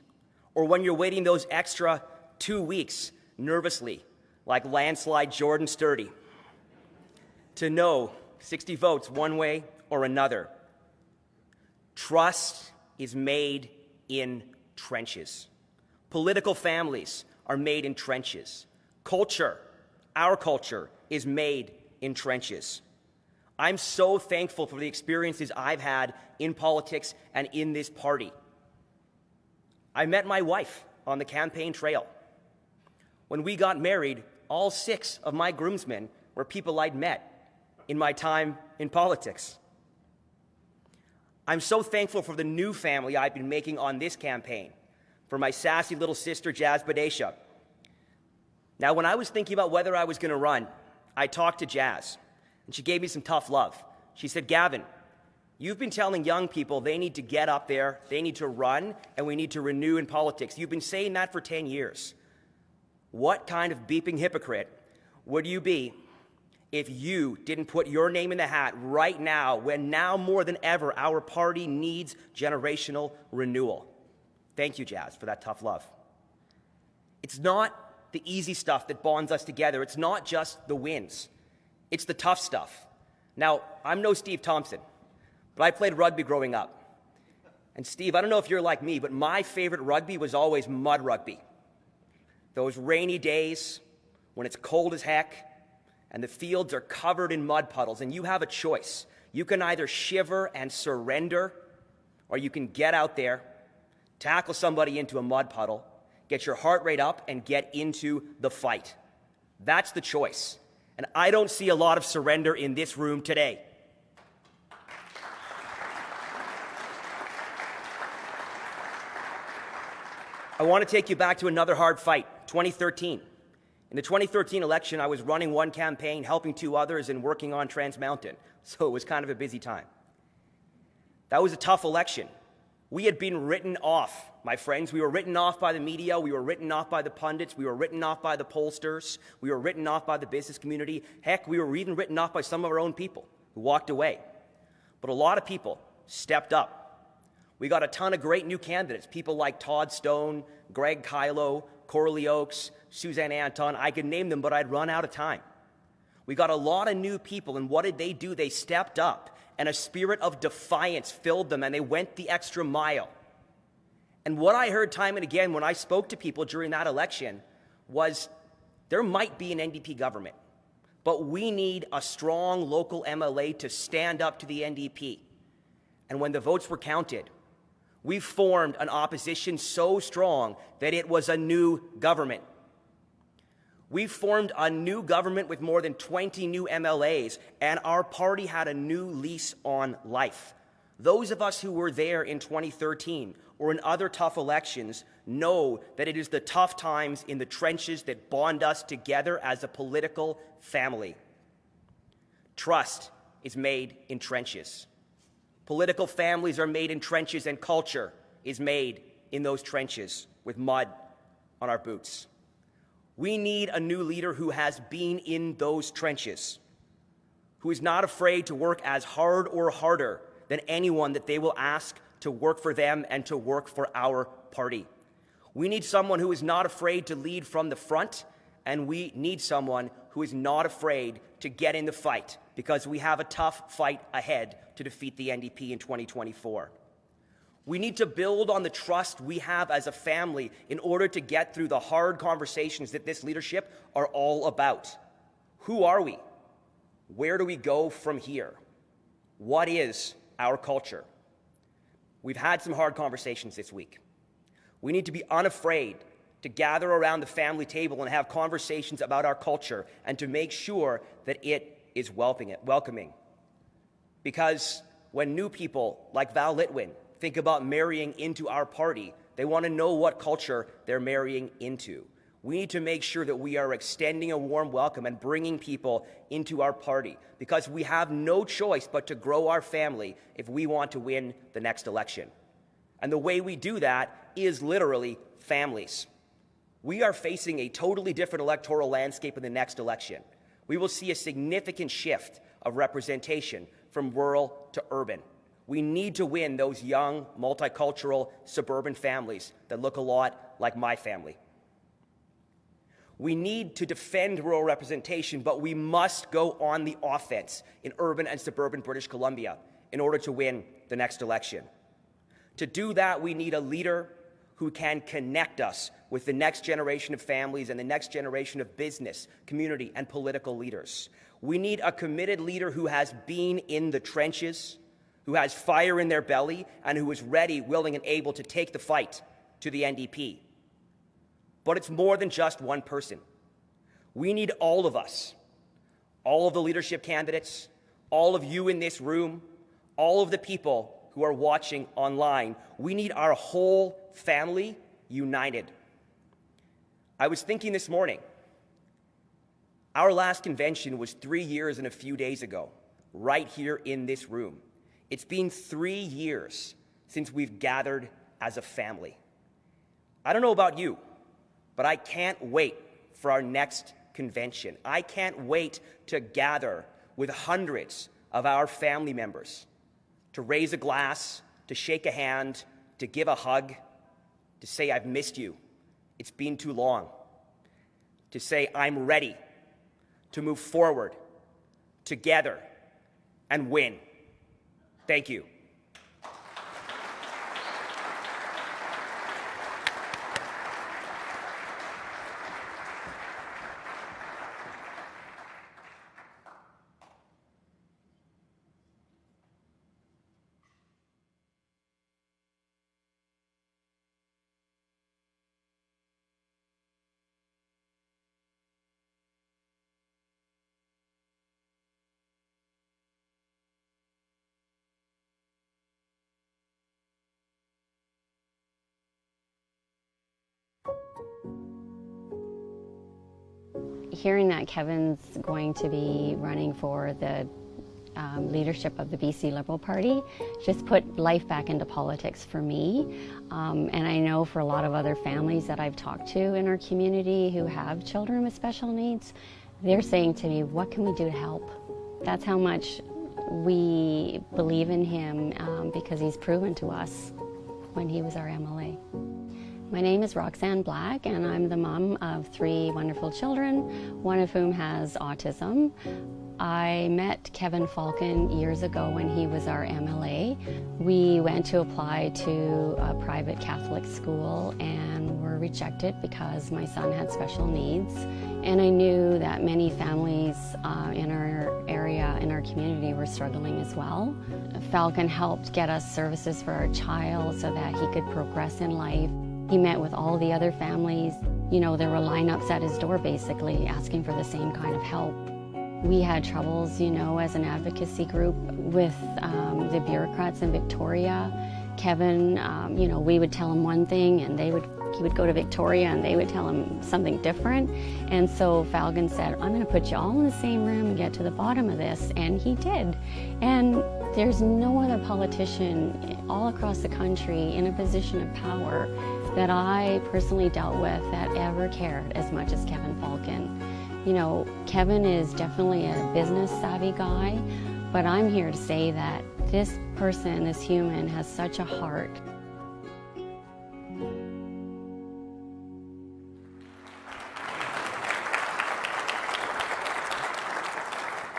or when you're waiting those extra 2 weeks nervously, like landslide Jordan Sturdy, to know 60 votes one way or another. Trust is made in trenches. Political families are made in trenches. Culture, our culture, is made in trenches. I'm so thankful for the experiences I've had in politics and in this party. I met my wife on the campaign trail. When we got married, all 6 of my groomsmen were people I'd met in my time in politics. I'm so thankful for the new family I've been making on this campaign, for my sassy little sister, Jazz Badesha, Now, when I was thinking about whether I was going to run, I talked to Jazz, and she gave me some tough love. She said, Gavin, you've been telling young people they need to get up there, they need to run, and we need to renew in politics. You've been saying that for 10 years. What kind of beeping hypocrite would you be if you didn't put your name in the hat right now, when now more than ever our party needs generational renewal? Thank you, Jazz, for that tough love. It's not the easy stuff that bonds us together. It's not just the wins. It's the tough stuff. Now, I'm no Steve Thompson, but I played rugby growing up. And Steve, I don't know if you're like me, but my favorite rugby was always mud rugby. Those rainy days when it's cold as heck and the fields are covered in mud puddles, and you have a choice. You can either shiver and surrender, or you can get out there, tackle somebody into a mud puddle, get your heart rate up, and get into the fight. That's the choice. And I don't see a lot of surrender in this room today. I want to take you back to another hard fight, 2013. In the 2013 election, I was running one campaign, helping two others, and working on Trans Mountain. So it was kind of a busy time. That was a tough election. We had been written off, my friends. We were written off by the media. We were written off by the pundits. We were written off by the pollsters. We were written off by the business community. Heck, we were even written off by some of our own people who walked away. But a lot of people stepped up. We got a ton of great new candidates, people like Todd Stone, Greg Kylo, Corley Oakes, Suzanne Anton. I could name them, but I'd run out of time. We got a lot of new people, and what did they do? They stepped up, and a spirit of defiance filled them, and they went the extra mile. And what I heard time and again when I spoke to people during that election was there might be an NDP government, but we need a strong local MLA to stand up to the NDP. And when the votes were counted, we formed an opposition so strong that it was a new government. We formed a new government with more than 20 new MLAs, and our party had a new lease on life. Those of us who were there in 2013 or in other tough elections know that it is the tough times in the trenches that bond us together as a political family. Trust is made in trenches. Political families are made in trenches, and culture is made in those trenches with mud on our boots. We need a new leader who has been in those trenches, who is not afraid to work as hard or harder than anyone that they will ask to work for them and to work for our party. We need someone who is not afraid to lead from the front, and we need someone who is not afraid to get in the fight, because we have a tough fight ahead to defeat the NDP in 2024. We need to build on the trust we have as a family in order to get through the hard conversations that this leadership are all about. Who are we? Where do we go from here? What is our culture? We've had some hard conversations this week. We need to be unafraid to gather around the family table and have conversations about our culture and to make sure that it is welcoming. Because when new people like Val Litwin think about marrying into our party, they want to know what culture they're marrying into. We need to make sure that we are extending a warm welcome and bringing people into our party, because we have no choice but to grow our family if we want to win the next election. And the way we do that is literally families. We are facing a totally different electoral landscape in the next election. We will see a significant shift of representation from rural to urban. We need to win those young, multicultural, suburban families that look a lot like my family. We need to defend rural representation, but we must go on the offense in urban and suburban British Columbia in order to win the next election. To do that, we need a leader who can connect us with the next generation of families and the next generation of business, community, and political leaders. We need a committed leader who has been in the trenches, who has fire in their belly, and who is ready, willing, and able to take the fight to the NDP. But it's more than just one person. We need all of us, all of the leadership candidates, all of you in this room, all of the people who are watching online. We need our whole family united. I was thinking this morning, Our last convention was 3 years and a few days ago, right here in this room. It's been 3 years since we've gathered as a family. I don't know about you, but I can't wait for our next convention. I can't wait to gather with hundreds of our family members, to raise a glass, to shake a hand, to give a hug, to say I've missed you, it's been too long, to say I'm ready to move forward together and win. Thank you. Hearing that Kevin's going to be running for the leadership of the BC Liberal Party just put life back into politics for me. And I know for a lot of other families that I've talked to in our community who have children with special needs, they're saying to me, what can we do to help? That's how much we believe in him because he's proven to us when he was our MLA. My name is Roxanne Black, and I'm the mom of 3 wonderful children, one of whom has autism. I met Kevin Falcon years ago when he was our MLA. We went to apply to a private Catholic school and were rejected because my son had special needs. And I knew that many families in our area, in our community, were struggling as well. Falcon helped get us services for our child so that he could progress in life. He met with all the other families. You know, there were lineups at his door basically asking for the same kind of help. We had troubles, you know, as an advocacy group with the bureaucrats in Victoria. Kevin, you know, we would tell him one thing and he would go to Victoria and they would tell him something different. And so Falcon said, I'm going to put you all in the same room and get to the bottom of this. And he did. And there's no other politician all across the country in a position of power that I personally dealt with that ever cared as much as Kevin Falcon. You know, Kevin is definitely a business savvy guy, but I'm here to say that this person, this human, has such a heart.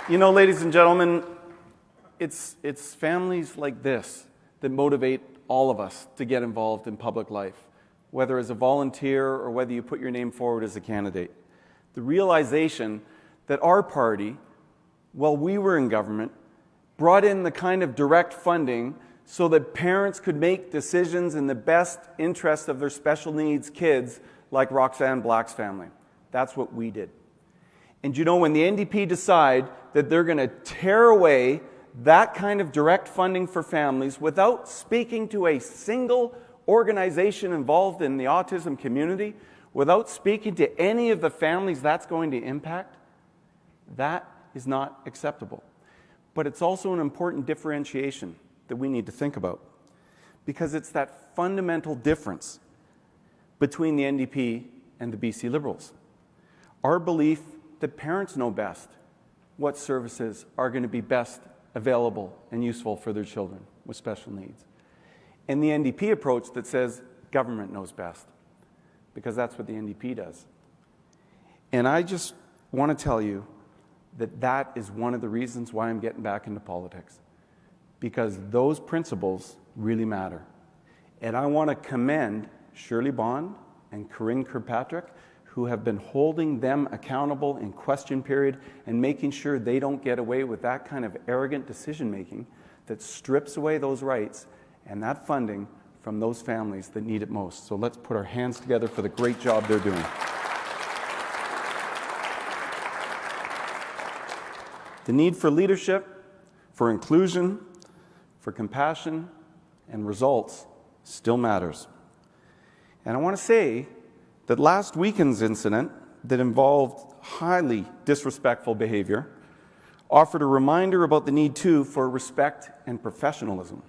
You know, ladies and gentlemen, it's families like this that motivate all of us to get involved in public life, whether as a volunteer or whether you put your name forward as a candidate. The realization that our party, while we were in government, brought in the kind of direct funding so that parents could make decisions in the best interest of their special needs kids like Roxanne Black's family. That's what we did. And you know, when the NDP decide that they're going to tear away that kind of direct funding for families without speaking to a single organization involved in the autism community, without speaking to any of the families that's going to impact, that is not acceptable. But it's also an important differentiation that we need to think about, because it's that fundamental difference between the NDP and the BC Liberals. Our belief that parents know best what services are going to be best available and useful for their children with special needs. And the NDP approach that says government knows best, because that's what the NDP does. And I just want to tell you that that is one of the reasons why I'm getting back into politics, because those principles really matter. And I want to commend Shirley Bond and Corinne Kirkpatrick, who have been holding them accountable in question period and making sure they don't get away with that kind of arrogant decision-making that strips away those rights and that funding from those families that need it most. So let's put our hands together for the great job they're doing. The need for leadership, for inclusion, for compassion, and results still matters. And I want to say that last weekend's incident that involved highly disrespectful behavior offered a reminder about the need, too, for respect and professionalism,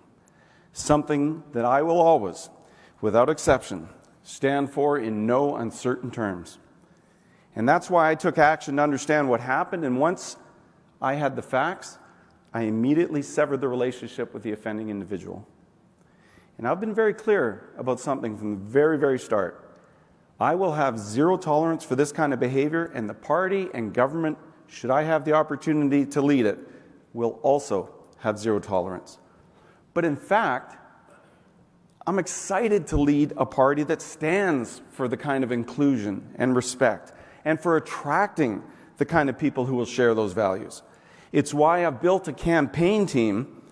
something that I will always, without exception, stand for in no uncertain terms. And that's why I took action to understand what happened, and once I had the facts, I immediately severed the relationship with the offending individual. And I've been very clear about something from the very, very start. I will have zero tolerance for this kind of behavior, and the party and government, should I have the opportunity to lead it, will also have zero tolerance. But in fact, I'm excited to lead a party that stands for the kind of inclusion and respect, and for attracting the kind of people who will share those values. It's why I've built a campaign team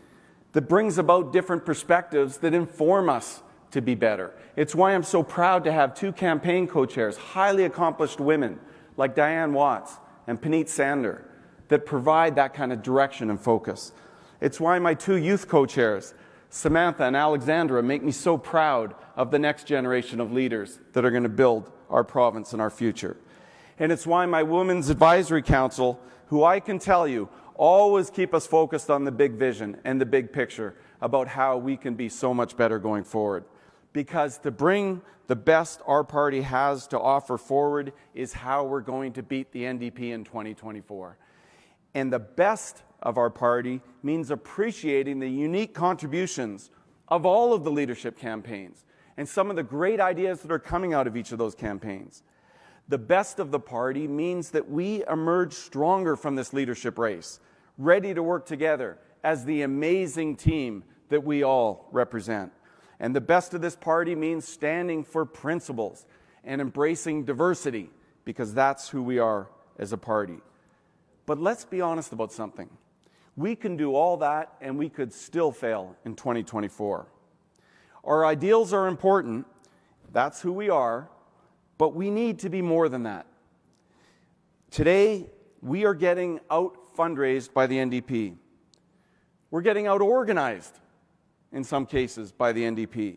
that brings about different perspectives that inform us to be better. It's why I'm so proud to have 2 campaign co-chairs, highly accomplished women like Diane Watts and Puneet Sander, that provide that kind of direction and focus. It's why my 2 youth co-chairs, Samantha and Alexandra, make me so proud of the next generation of leaders that are going to build our province and our future. And it's why my Women's Advisory Council, who I can tell you, always keep us focused on the big vision and the big picture about how we can be so much better going forward. Because to bring the best our party has to offer forward is how we're going to beat the NDP in 2024. And the best of our party means appreciating the unique contributions of all of the leadership campaigns and some of the great ideas that are coming out of each of those campaigns. The best of the party means that we emerge stronger from this leadership race, ready to work together as the amazing team that we all represent. And the best of this party means standing for principles and embracing diversity, because that's who we are as a party. But let's be honest about something. We can do all that and we could still fail in 2024. Our ideals are important, that's who we are, but we need to be more than that. Today, we are getting out-fundraised by the NDP. We're getting out-organized, in some cases, by the NDP.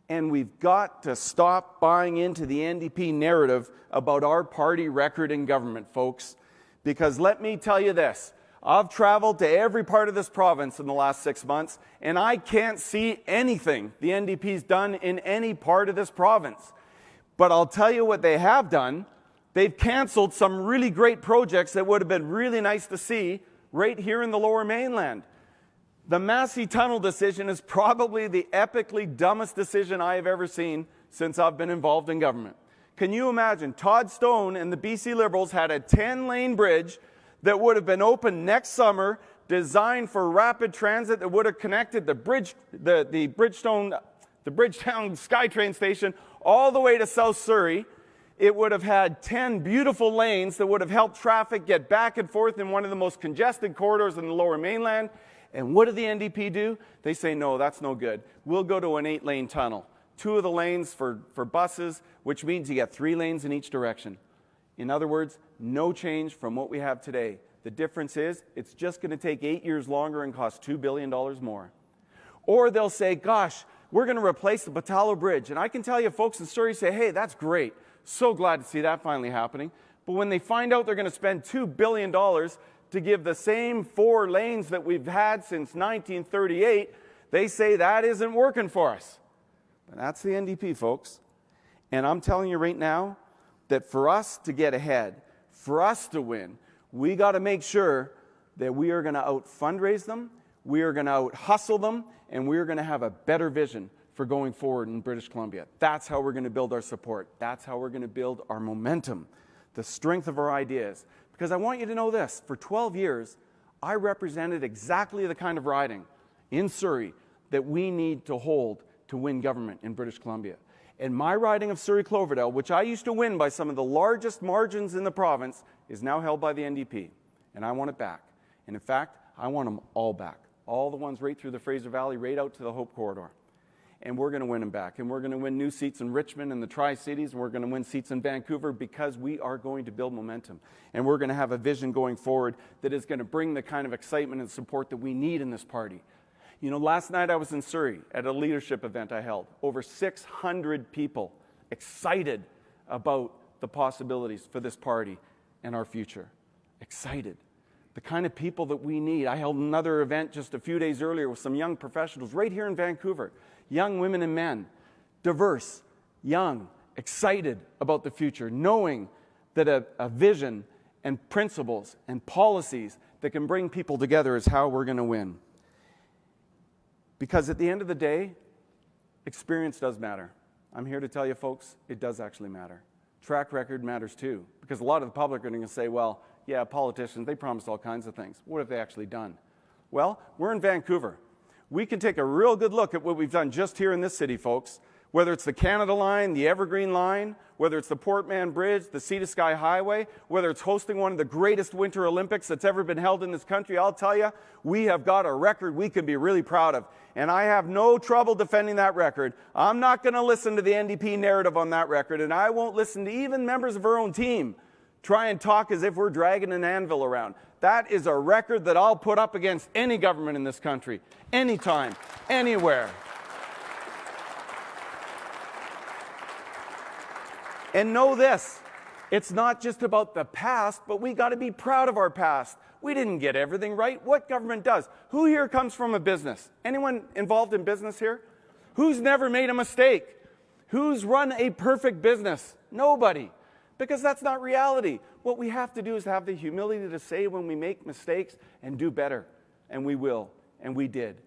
And we've got to stop buying into the NDP narrative about our party record in government, folks. Because let me tell you this, I've traveled to every part of this province in the last 6 months, and I can't see anything the NDP's done in any part of this province. But I'll tell you what they have done. They've canceled some really great projects that would have been really nice to see right here in the Lower Mainland. The Massey Tunnel decision is probably the epically dumbest decision I have ever seen since I've been involved in government. Can you imagine? Todd Stone and the BC Liberals had a 10-lane bridge that would have been open next summer, designed for rapid transit, that would have connected the Bridgetown SkyTrain station all the way to South Surrey. It would have had 10 beautiful lanes that would have helped traffic get back and forth in one of the most congested corridors in the Lower Mainland. And what did the NDP do? They say, no, that's no good. We'll go to an 8-lane tunnel. 2 of the lanes for buses, which means you get 3 lanes in each direction. In other words, no change from what we have today. The difference is it's just going to take 8 years longer and cost $2 billion more. Or they'll say, gosh, we're going to replace the Batalo Bridge. And I can tell you, folks in Surrey say, hey, that's great. So glad to see that finally happening. But when they find out they're going to spend $2 billion to give the same 4 lanes that we've had since 1938, they say that isn't working for us. But that's the NDP, folks. And I'm telling you right now that for us to get ahead, for us to win, we got to make sure that we are going to out-fundraise them, we are going to out-hustle them, and we are going to have a better vision for going forward in British Columbia. That's how we're going to build our support. That's how we're going to build our momentum, the strength of our ideas. Because I want you to know this, for 12 years, I represented exactly the kind of riding in Surrey that we need to hold to win government in British Columbia. And my riding of Surrey-Cloverdale, which I used to win by some of the largest margins in the province, is now held by the NDP. And I want it back. And in fact, I want them all back. All the ones right through the Fraser Valley, right out to the Hope Corridor. And we're going to win them back. And we're going to win new seats in Richmond and the Tri-Cities. And we're going to win seats in Vancouver because we are going to build momentum. And we're going to have a vision going forward that is going to bring the kind of excitement and support that we need in this party. You know, last night I was in Surrey at a leadership event I held. Over 600 people excited about the possibilities for this party and our future. Excited. The kind of people that we need. I held another event just a few days earlier with some young professionals right here in Vancouver. Young women and men. Diverse, young, excited about the future, knowing that a vision and principles and policies that can bring people together is how we're going to win. Because at the end of the day, experience does matter. I'm here to tell you, folks, it does actually matter. Track record matters too, because a lot of the public are going to say, well, yeah, politicians, they promised all kinds of things. What have they actually done? Well, we're in Vancouver. We can take a real good look at what we've done just here in this city, folks. Whether it's the Canada Line, the Evergreen Line, whether it's the Port Mann Bridge, the Sea to Sky Highway, whether it's hosting one of the greatest Winter Olympics that's ever been held in this country, I'll tell you, we have got a record we can be really proud of. And I have no trouble defending that record. I'm not going to listen to the NDP narrative on that record, and I won't listen to even members of our own team try and talk as if we're dragging an anvil around. That is a record that I'll put up against any government in this country, anytime, anywhere. And know this, it's not just about the past, but we got to be proud of our past. We didn't get everything right. What government does? Who here comes from a business? Anyone involved in business here? Who's never made a mistake? Who's run a perfect business? Nobody. Because that's not reality. What we have to do is have the humility to say when we make mistakes and do better. And we will. And we did.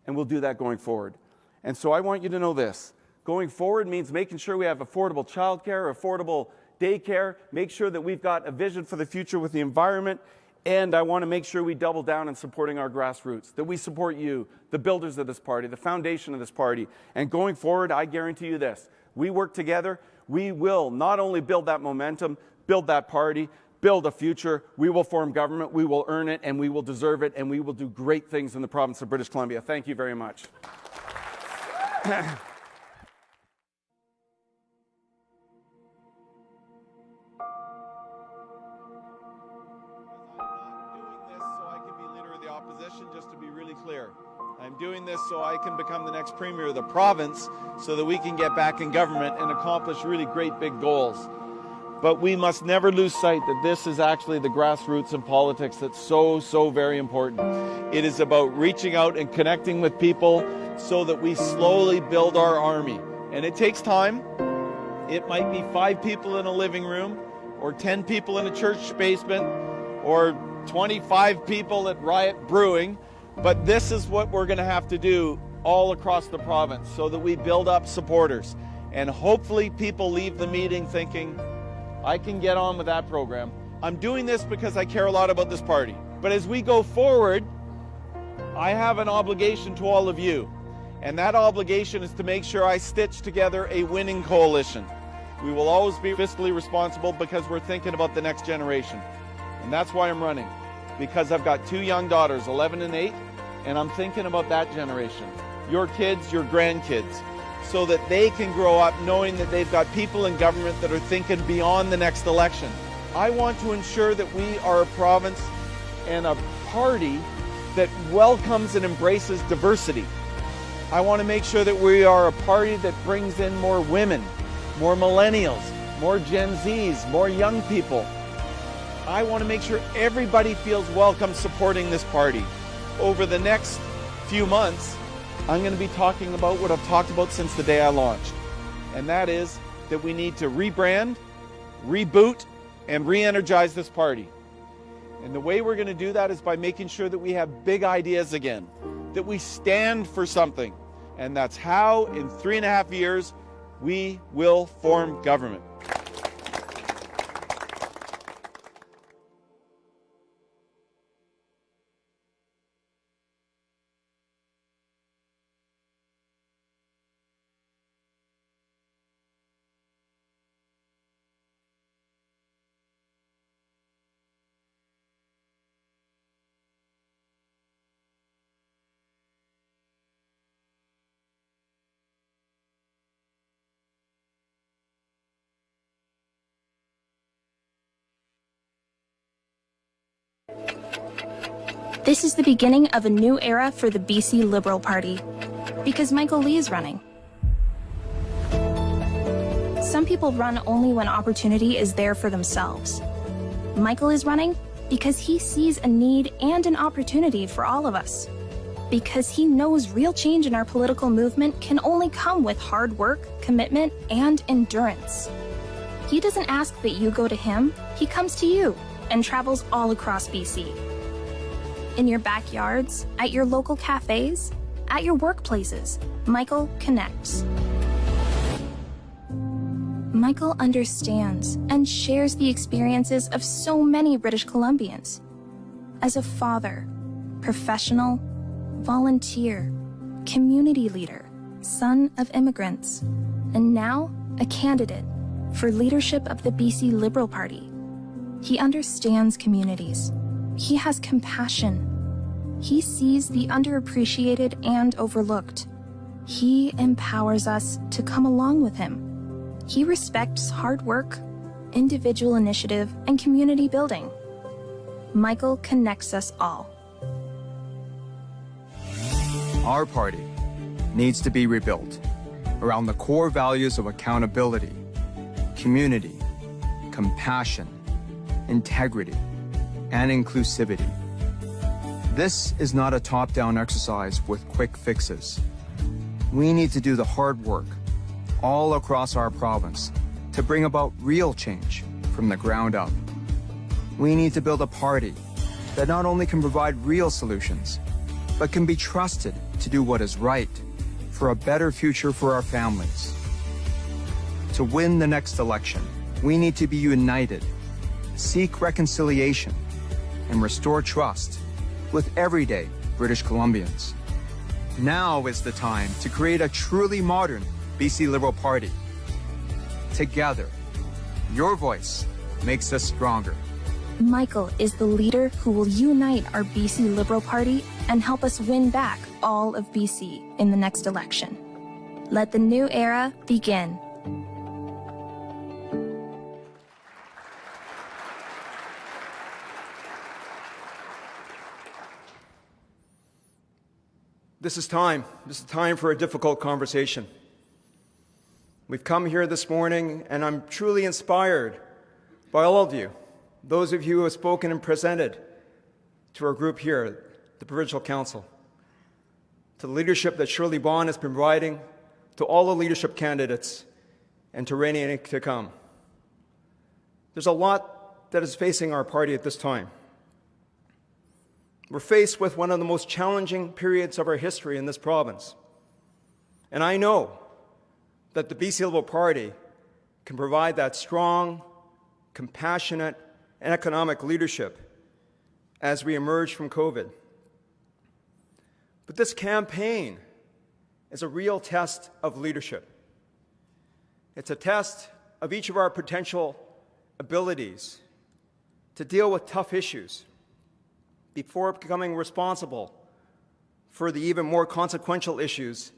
And we'll do that going forward. And so I want you to know this. Going forward means making sure we have affordable childcare, affordable daycare, make sure that we've got a vision for the future with the environment, and I want to make sure we double down on supporting our grassroots, that we support you, the builders of this party, the foundation of this party. And going forward, I guarantee you this, we work together, we will not only build that momentum, build that party, build a future, we will form government, we will earn it, and we will deserve it, and we will do great things in the province of British Columbia. Thank you very much. Just to be really clear, I'm doing this so I can become the next premier of the province so that we can get back in government and accomplish really great big goals. But we must never lose sight that this is actually the grassroots in politics that's so very important. It is about reaching out and connecting with people so that we slowly build our army. And it takes time. It might be 5 people in a living room, or 10 people in a church basement, or 25 people at Riot Brewing, but this is what we're going to have to do all across the province so that we build up supporters. And hopefully people leave the meeting thinking, I can get on with that program. I'm doing this because I care a lot about this party. But as we go forward, I have an obligation to all of you. And that obligation is to make sure I stitch together a winning coalition. We will always be fiscally responsible because we're thinking about the next generation. And that's why I'm running, because I've got 2 young daughters, 11 and 8, and I'm thinking about that generation, your kids, your grandkids, so that they can grow up knowing that they've got people in government that are thinking beyond the next election. I want to ensure that we are a province and a party that welcomes and embraces diversity. I want to make sure that we are a party that brings in more women, more millennials, more Gen Zs, more young people. I want to make sure everybody feels welcome supporting this party. Over the next few months, I'm going to be talking about what I've talked about since the day I launched. And that is that we need to rebrand, reboot, and re-energize this party. And the way we're going to do that is by making sure that we have big ideas again, that we stand for something. And that's how, in 3.5 years, we will form government. This is the beginning of a new era for the BC Liberal Party, because Michael Lee is running. Some people run only when opportunity is there for themselves. Michael is running because he sees a need and an opportunity for all of us. Because he knows real change in our political movement can only come with hard work, commitment, and endurance. He doesn't ask that you go to him, he comes to you and travels all across BC. In your backyards, at your local cafes, at your workplaces, Michael connects. Michael understands and shares the experiences of so many British Columbians. As a father, professional, volunteer, community leader, son of immigrants, and now a candidate for leadership of the BC Liberal Party. He understands communities. He has compassion. He sees the underappreciated and overlooked. He empowers us to come along with him. He respects hard work, individual initiative, and community building. Michael connects us all. Our party needs to be rebuilt around the core values of accountability, community, compassion, integrity, and inclusivity. This is not a top-down exercise with quick fixes. We need to do the hard work all across our province to bring about real change from the ground up. We need to build a party that not only can provide real solutions, but can be trusted to do what is right for a better future for our families. To win the next election, we need to be united, seek reconciliation, and restore trust with everyday British Columbians. Now is the time to create a truly modern BC Liberal Party. Together, your voice makes us stronger. Michael is the leader who will unite our BC Liberal Party and help us win back all of BC in the next election. Let the new era begin. This is time. This is time for a difficult conversation. We've come here this morning, and I'm truly inspired by all of you, those of you who have spoken and presented to our group here, the Provincial Council, to the leadership that Shirley Bond has been providing, to all the leadership candidates, and to reigning to come. There's a lot that is facing our party at this time. We're faced with one of the most challenging periods of our history in this province. And I know that the BC Liberal Party can provide that strong, compassionate, and economic leadership as we emerge from COVID. But this campaign is a real test of leadership. It's a test of each of our potential abilities to deal with tough issues before becoming responsible for the even more consequential issues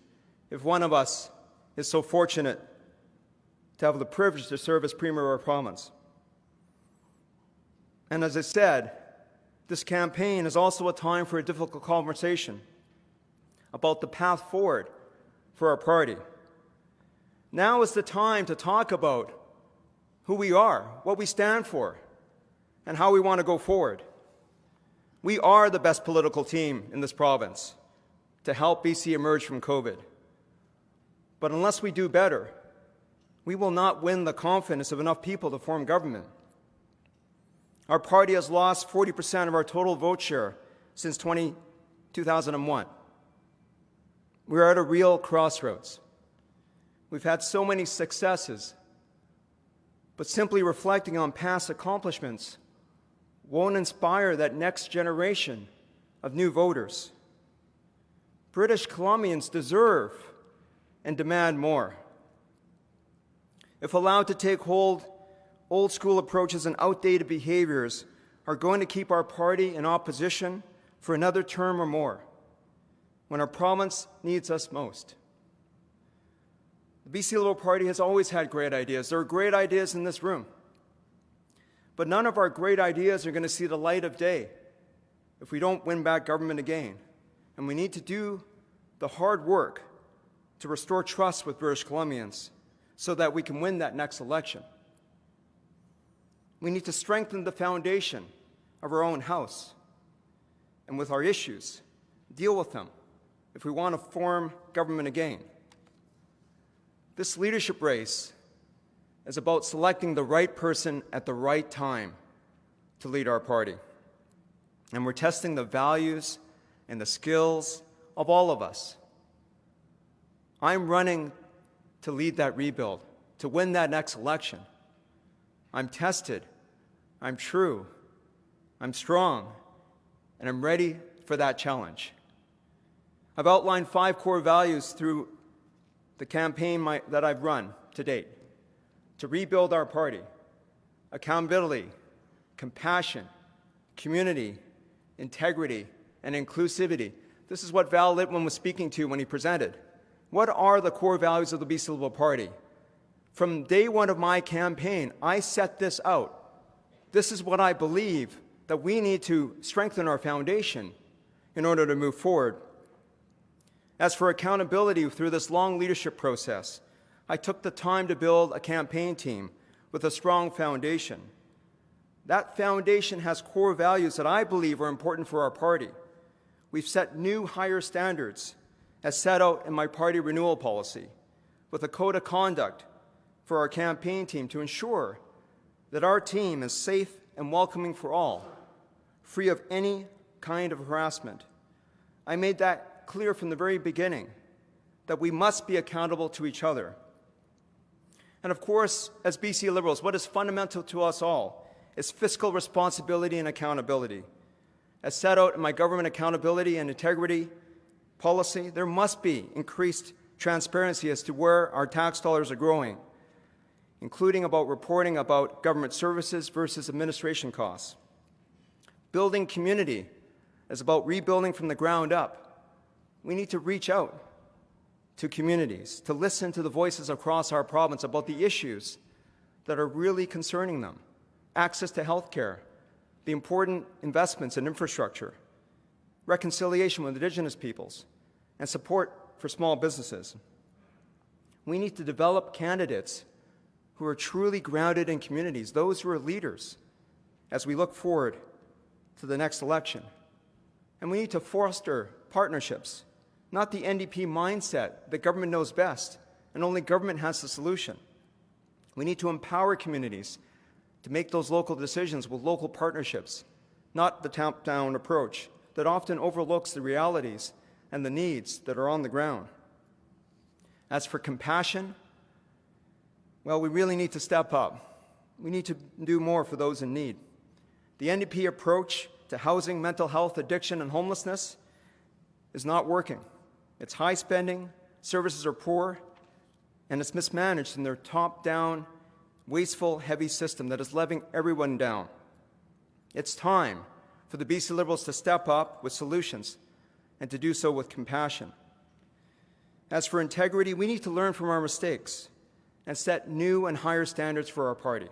if one of us is so fortunate to have the privilege to serve as Premier of our province. And as I said, this campaign is also a time for a difficult conversation about the path forward for our party. Now is the time to talk about who we are, what we stand for, and how we want to go forward. We are the best political team in this province to help BC emerge from COVID. But unless we do better, we will not win the confidence of enough people to form government. Our party has lost 40% of our total vote share since 2001. We're at a real crossroads. We've had so many successes, but simply reflecting on past accomplishments won't inspire that next generation of new voters. British Columbians deserve and demand more. If allowed to take hold, old school approaches and outdated behaviors are going to keep our party in opposition for another term or more when our province needs us most. The BC Liberal Party has always had great ideas. There are great ideas in this room. But none of our great ideas are going to see the light of day if we don't win back government again. And we need to do the hard work to restore trust with British Columbians so that we can win that next election. We need to strengthen the foundation of our own house, and with our issues, deal with them if we want to form government again. This leadership race is about selecting the right person at the right time to lead our party. And we're testing the values and the skills of all of us. I'm running to lead that rebuild, to win that next election. I'm tested, I'm true, I'm strong, and I'm ready for that challenge. I've outlined 5 core values through the campaign that I've run to date. To rebuild our party: accountability, compassion, community, integrity, and inclusivity. This is what Val Litwin was speaking to when he presented. What are the core values of the BC Liberal Party? From day one of my campaign, I set this out. This is what I believe that we need to strengthen our foundation in order to move forward. As for accountability through this long leadership process, I took the time to build a campaign team with a strong foundation. That foundation has core values that I believe are important for our party. We've set new, higher standards, as set out in my party renewal policy, with a code of conduct for our campaign team to ensure that our team is safe and welcoming for all, free of any kind of harassment. I made that clear from the very beginning, that we must be accountable to each other. And of course, as BC Liberals, what is fundamental to us all is fiscal responsibility and accountability. As set out in my government accountability and integrity policy, there must be increased transparency as to where our tax dollars are going, including about reporting about government services versus administration costs. Building community is about rebuilding from the ground up. We need to reach out to communities, to listen to the voices across our province about the issues that are really concerning them. Access to health care, the important investments in infrastructure, reconciliation with Indigenous peoples, and support for small businesses. We need to develop candidates who are truly grounded in communities, those who are leaders, as we look forward to the next election. And we need to foster partnerships, not the NDP mindset that government knows best and only government has the solution. We need to empower communities to make those local decisions with local partnerships, not the top-down approach that often overlooks the realities and the needs that are on the ground. As for compassion, well, we really need to step up. We need to do more for those in need. The NDP approach to housing, mental health, addiction, and homelessness is not working. It's high spending, services are poor, and it's mismanaged in their top-down, wasteful, heavy system that is letting everyone down. It's time for the BC Liberals to step up with solutions and to do so with compassion. As for integrity, we need to learn from our mistakes and set new and higher standards for our party.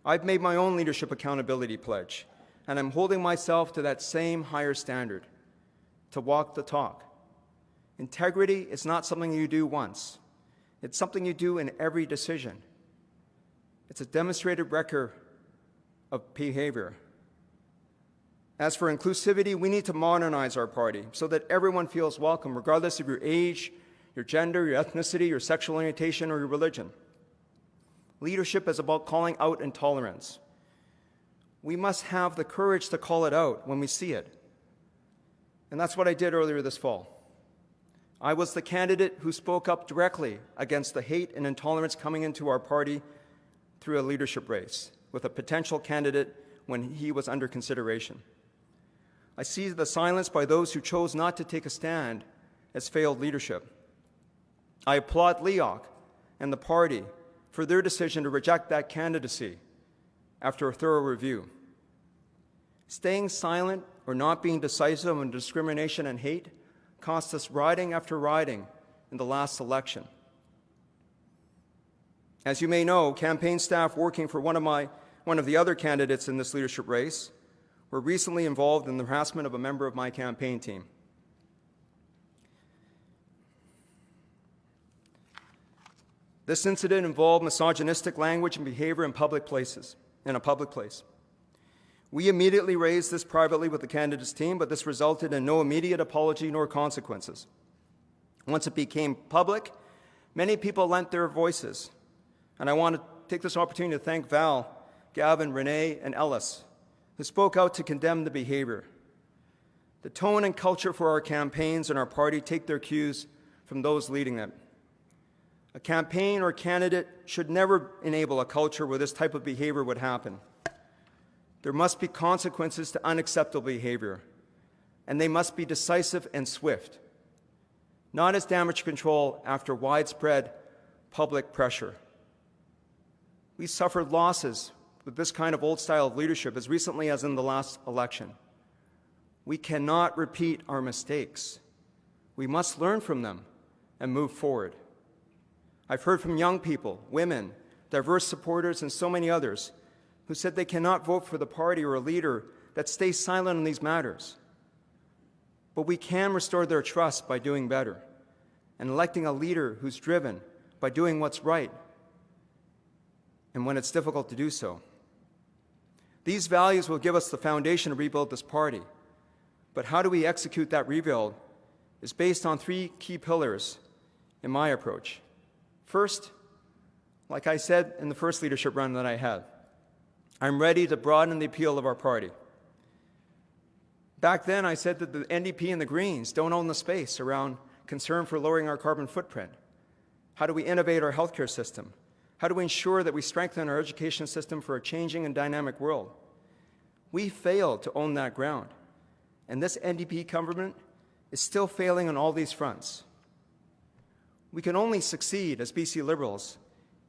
I've made my own leadership accountability pledge, and I'm holding myself to that same higher standard, to walk the talk. Integrity is not something you do once. It's something you do in every decision. It's a demonstrated record of behavior. As for inclusivity, we need to modernize our party so that everyone feels welcome, regardless of your age, your gender, your ethnicity, your sexual orientation, or your religion. Leadership is about calling out intolerance. We must have the courage to call it out when we see it. And that's what I did earlier this fall. I was the candidate who spoke up directly against the hate and intolerance coming into our party through a leadership race with a potential candidate when he was under consideration. I see the silence by those who chose not to take a stand as failed leadership. I applaud Leoc and the party for their decision to reject that candidacy after a thorough review. Staying silent or not being decisive on discrimination and hate cost us riding after riding in the last election. As you may know, campaign staff working for one of the other candidates in this leadership race were recently involved in the harassment of a member of my campaign team. This incident involved misogynistic language and behavior in public places, in a public place. We immediately raised this privately with the candidates team, but this resulted in no immediate apology nor consequences. Once it became public, many people lent their voices. And I want to take this opportunity to thank Val, Gavin, Renee, and Ellis, who spoke out to condemn the behavior. The tone and culture for our campaigns and our party take their cues from those leading them. A campaign or candidate should never enable a culture where this type of behavior would happen. There must be consequences to unacceptable behavior, and they must be decisive and swift, not as damage control after widespread public pressure. We suffered losses with this kind of old style of leadership as recently as in the last election. We cannot repeat our mistakes. We must learn from them and move forward. I've heard from young people, women, diverse supporters, and so many others who said they cannot vote for the party or a leader that stays silent on these matters. But we can restore their trust by doing better and electing a leader who's driven by doing what's right and when it's difficult to do so. These values will give us the foundation to rebuild this party. But how do we execute that rebuild is based on three key pillars in my approach. First, like I said in the first leadership run that I had, I'm ready to broaden the appeal of our party. Back then, I said that the NDP and the Greens don't own the space around concern for lowering our carbon footprint. How do we innovate our healthcare system? How do we ensure that we strengthen our education system for a changing and dynamic world? We failed to own that ground, and this NDP government is still failing on all these fronts. We can only succeed as BC Liberals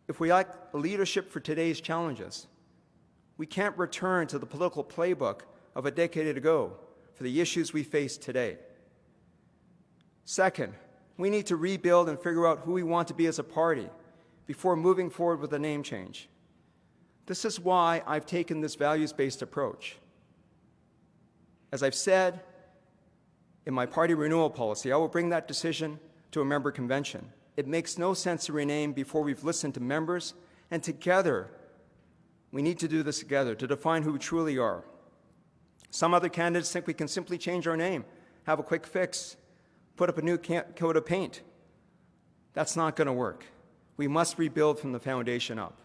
if we act leadership for today's challenges. We can't return to the political playbook of a decade ago for the issues we face today. Second, we need to rebuild and figure out who we want to be as a party before moving forward with a name change. This is why I've taken this values-based approach. As I've said in my party renewal policy, I will bring that decision to a member convention. It makes no sense to rename before we've listened to members, and together, we need to do this together to define who we truly are. Some other candidates think we can simply change our name, have a quick fix, put up a new coat of paint. That's not going to work. We must rebuild from the foundation up.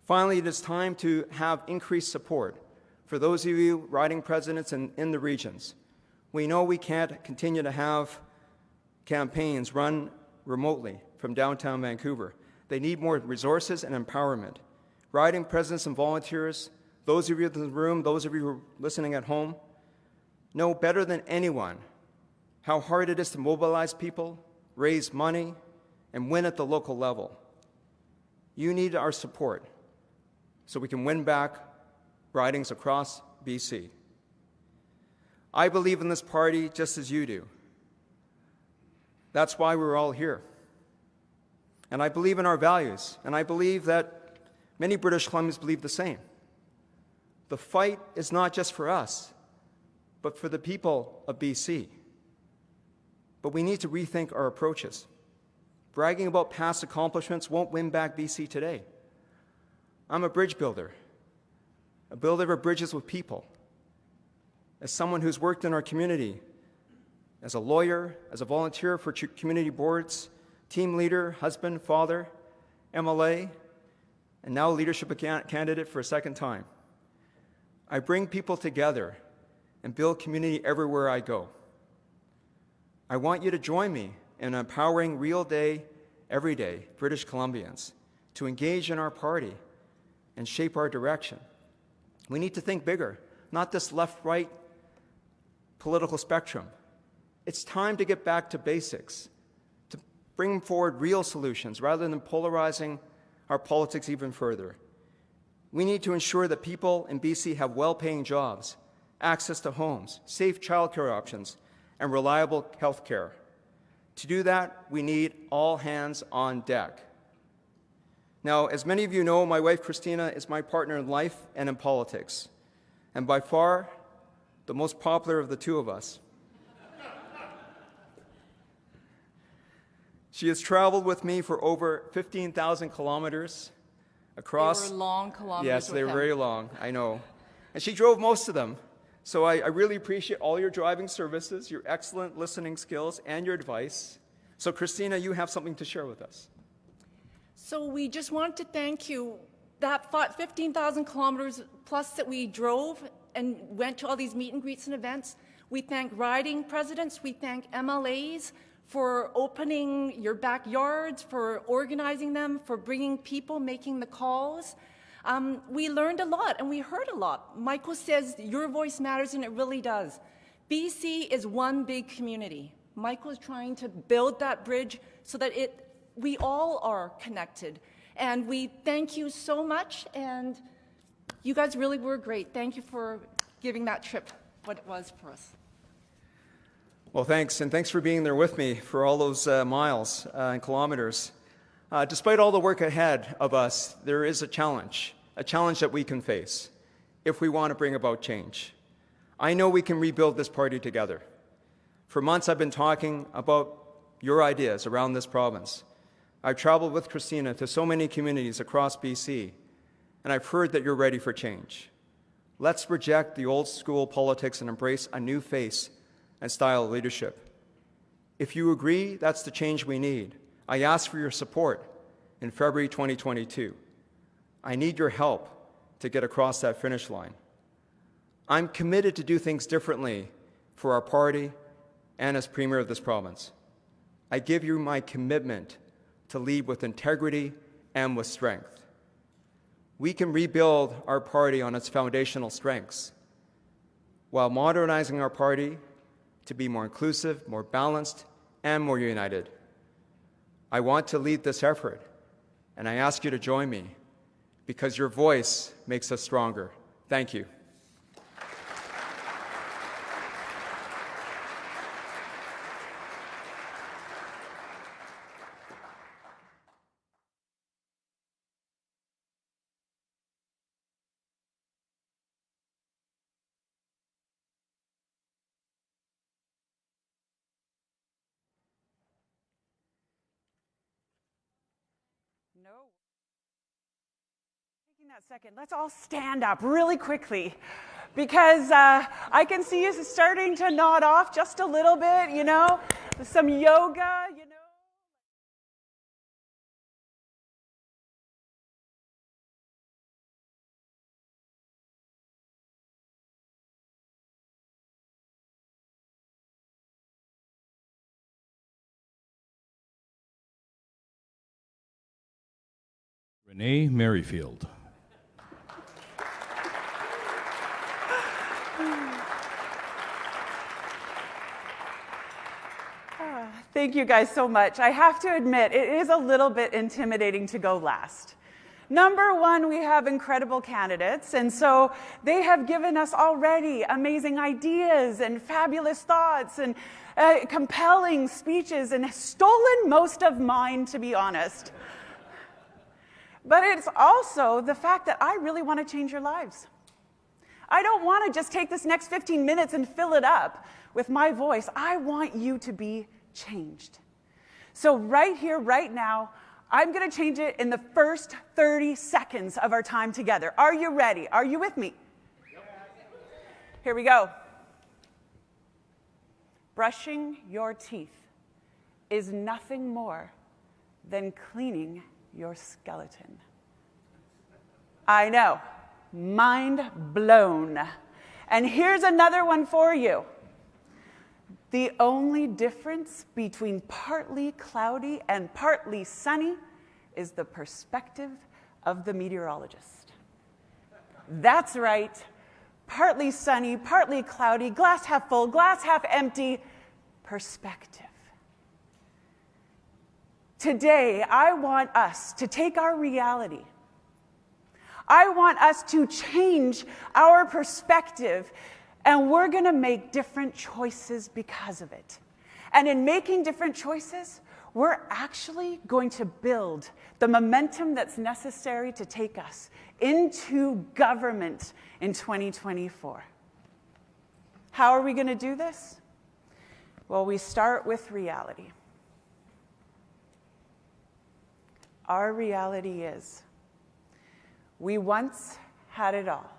Finally, it is time to have increased support for those of you riding presidents in the regions. We know we can't continue to have campaigns run remotely from downtown Vancouver. They need more resources and empowerment. Riding presidents and volunteers, those of you in the room, those of you who are listening at home, know better than anyone how hard it is to mobilize people, raise money, and win at the local level. You need our support so we can win back ridings across BC. I believe in this party just as you do. That's why we're all here. And I believe in our values, and I believe that many British Columbians believe the same. The fight is not just for us, but for the people of BC. But we need to rethink our approaches. Bragging about past accomplishments won't win back BC today. I'm a bridge builder, a builder of bridges with people. As someone who's worked in our community, as a lawyer, as a volunteer for community boards, team leader, husband, father, MLA, and now leadership candidate for a second time. I bring people together and build community everywhere I go. I want you to join me in empowering real day, everyday British Columbians to engage in our party and shape our direction. We need to think bigger, not this left-right political spectrum. It's time to get back to basics, to bring forward real solutions rather than polarizing our politics even further. We need to ensure that people in BC have well-paying jobs, access to homes, safe childcare options, and reliable health care. To do that, we need all hands on deck. Now, as many of you know, my wife Christina is my partner in life and in politics, and by far the most popular of the two of us. She has traveled with me for over 15,000 kilometers across. They were long kilometers. Yes, they were with very him. long, I know. And she drove most of them. So I really appreciate all your driving services, your excellent listening skills, and your advice. So Christina, you have something to share with us. So we just want to thank you. That 15,000 kilometers plus that we drove and went to all these meet and greets and events, we thank riding presidents, we thank MLAs for opening your backyards, for organizing them, for bringing people, making the calls. We learned a lot and we heard a lot. Michael says your voice matters, and it really does. BC is one big community. Michael is trying to build that bridge so that we all are connected. And we thank you so much, and you guys really were great. Thank you for giving that trip what it was for us. Well, thanks, and thanks for being there with me for all those miles and kilometers. Despite all the work ahead of us, there is a challenge that we can face if we want to bring about change. I know we can rebuild this party together. For months, I've been talking about your ideas around this province. I've traveled with Christina to so many communities across BC, and I've heard that you're ready for change. Let's reject the old school politics and embrace a new face and style of leadership. If you agree that's the change we need, I ask for your support in February 2022. I need your help to get across that finish line. I'm committed to do things differently for our party and as Premier of this province. I give you my commitment to lead with integrity and with strength. We can rebuild our party on its foundational strengths while modernizing our party to be more inclusive, more balanced, and more united. I want to lead this effort, and I ask you to join me because your voice makes us stronger. Thank you. No. Taking that second, let's all stand up really quickly because I can see you starting to nod off just a little bit, you know, some yoga, you know. Renee Merrifield. Thank you guys so much. I have to admit, it is a little bit intimidating to go last. Number one, we have incredible candidates, and so they have given us already amazing ideas and fabulous thoughts and compelling speeches and stolen most of mine, to be honest. But it's also the fact that I really want to change your lives. I don't want to just take this next 15 minutes and fill it up with my voice. I want you to be changed. So right here, right now, I'm going to change it in the first 30 seconds of our time together. Are you ready? Are you with me? Here we go. Brushing your teeth is nothing more than cleaning your skeleton. I know, mind blown. And here's another one for you. The only difference between partly cloudy and partly sunny is the perspective of the meteorologist. That's right, partly sunny, partly cloudy, glass half full, glass half empty, perspective. Today, I want us to take our reality. I want us to change our perspective, and we're going to make different choices because of it. And in making different choices, we're actually going to build the momentum that's necessary to take us into government in 2024. How are we going to do this? Well, we start with reality. our reality is we once had it all,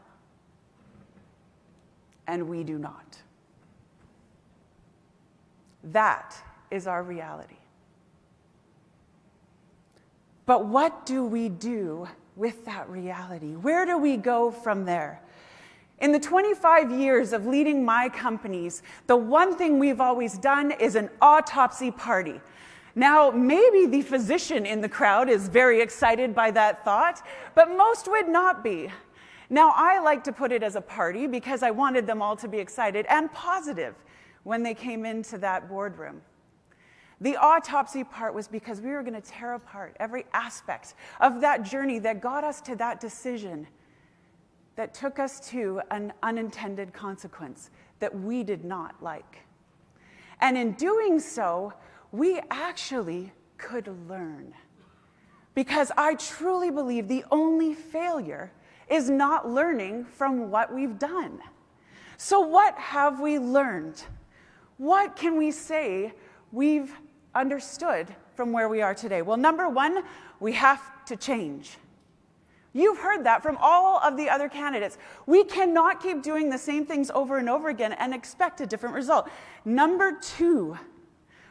and we do not. That is our reality. But what do we do with that reality? Where do we go from there? In the 25 years of leading my companies, the one thing we've always done is an autopsy party. Now, maybe the physician in the crowd is very excited by that thought, but most would not be. Now, I like to put it as a party because I wanted them all to be excited and positive when they came into that boardroom. The autopsy part was because we were going to tear apart every aspect of that journey that got us to that decision that took us to an unintended consequence that we did not like. And in doing so, we actually could learn. Because I truly believe the only failure is not learning from what we've done. So what have we learned? What can we say we've understood from where we are today? Well, number one, we have to change. You've heard that from all of the other candidates. We cannot keep doing the same things over and over again and expect a different result. Number two,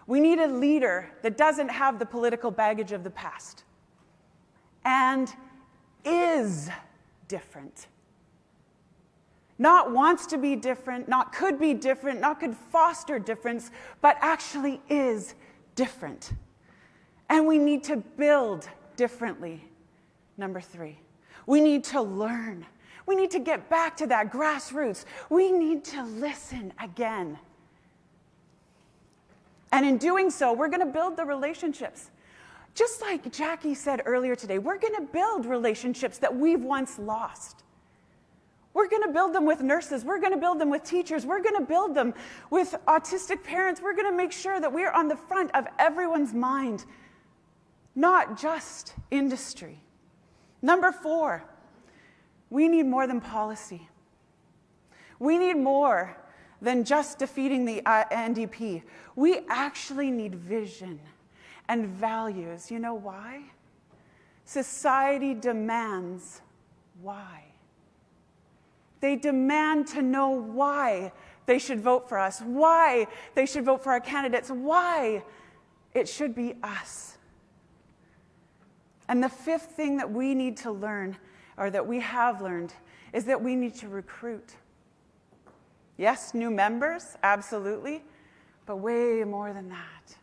we need a leader that doesn't have the political baggage of the past and is different. Not wants to be different, not could be different, not could foster difference, but actually is different. And we need to build differently. Number three, we need to learn. We need to get back to that grassroots. We need to listen again. And in doing so, we're going to build the relationships. Just like Jackie said earlier today, we're going to build relationships that we've once lost. We're going to build them with nurses. We're going to build them with teachers. We're going to build them with autistic parents. We're going to make sure that we're on the front of everyone's mind, not just industry. Number four, we need more than policy. We need more than just defeating the NDP. We actually need vision and values. You know why? Society demands why. They demand to know why they should vote for us, why they should vote for our candidates, why it should be us. And the fifth thing that we need to learn, or that we have learned, is that we need to recruit. Yes, new members, absolutely, but way more than that.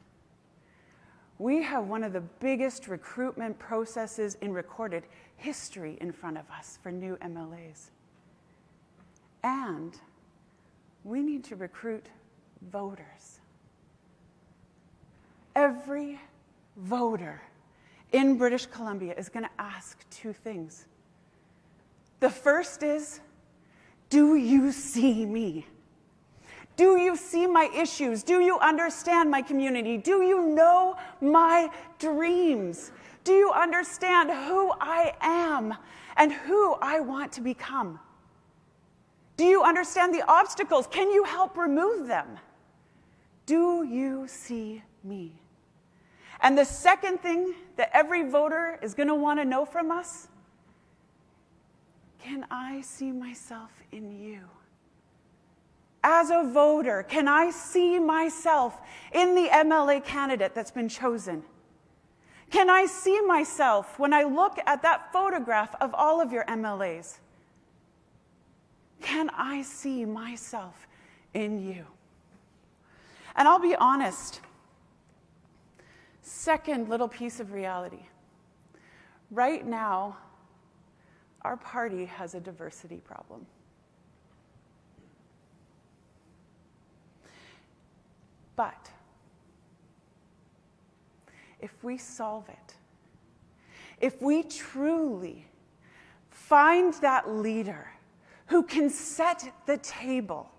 We have one of the biggest recruitment processes in recorded history in front of us for new MLAs. And we need to recruit voters. Every voter in British Columbia is going to ask two things. The first is, do you see me? Do you see my issues? Do you understand my community? Do you know my dreams? Do you understand who I am and who I want to become? Do you understand the obstacles? Can you help remove them? Do you see me? And the second thing that every voter is going to want to know from us, can I see myself in you? As a voter, can I see myself in the MLA candidate that's been chosen? Can I see myself when I look at that photograph of all of your MLAs? Can I see myself in you? And I'll be honest, second little piece of reality. Right now, our party has a diversity problem. But if we solve it, if we truly find that leader who can set the table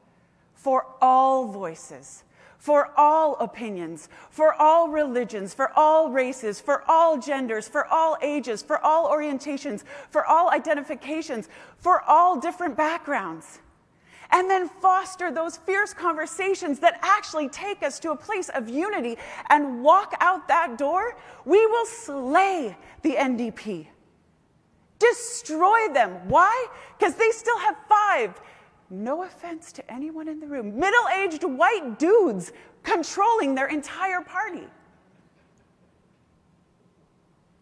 for all voices, for all opinions, for all religions, for all races, for all genders, for all ages, for all orientations, for all identifications, for all different backgrounds, and then foster those fierce conversations that actually take us to a place of unity and walk out that door, we will slay the NDP. Destroy them. Why? Because they still have 5, no offense to anyone in the room, middle-aged white dudes controlling their entire party.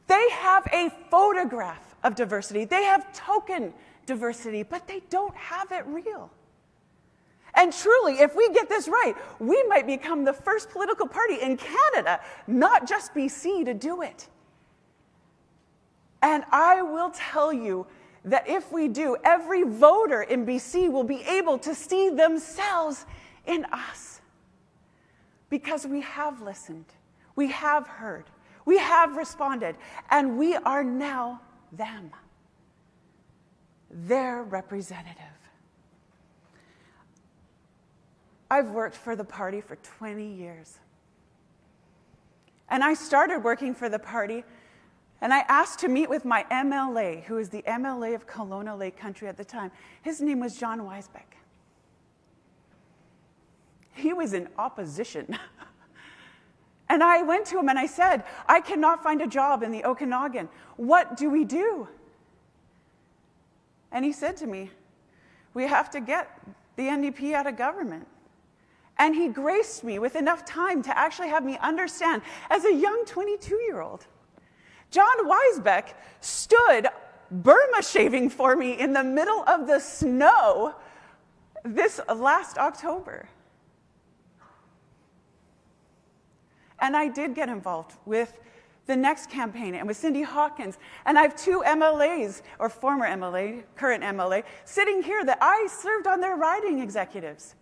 They have a photograph of diversity. They have token diversity, but they don't have it real. And truly, if we get this right, we might become the first political party in Canada, not just BC, to do it. And I will tell you that if we do, every voter in BC will be able to see themselves in us. Because we have listened, we have heard, we have responded, and we are now them, their representative. I've worked for the party for 20 years. And I started working for the party, and I asked to meet with my MLA, who was the MLA of Kelowna Lake Country at the time. His name was John Weisbeck. He was in opposition. And I went to him and I said, I cannot find a job in the Okanagan. What do we do? And he said to me, we have to get the NDP out of government. And he graced me with enough time to actually have me understand, as a young 22-year-old, John Weisbeck stood Burma shaving for me in the middle of the snow this last October. And I did get involved with the next campaign, and with Cindy Hawkins. And I have 2 MLAs, or former MLA, current MLA, sitting here that I served on their riding executives.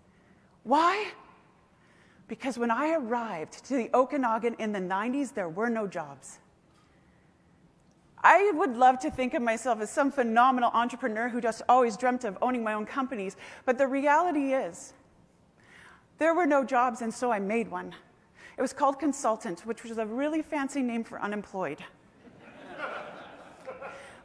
Why? Because when I arrived to the Okanagan in the 90s, there were no jobs. I would love to think of myself as some phenomenal entrepreneur who just always dreamt of owning my own companies, but the reality is, there were no jobs, and so I made one. It was called Consultant, which was a really fancy name for unemployed.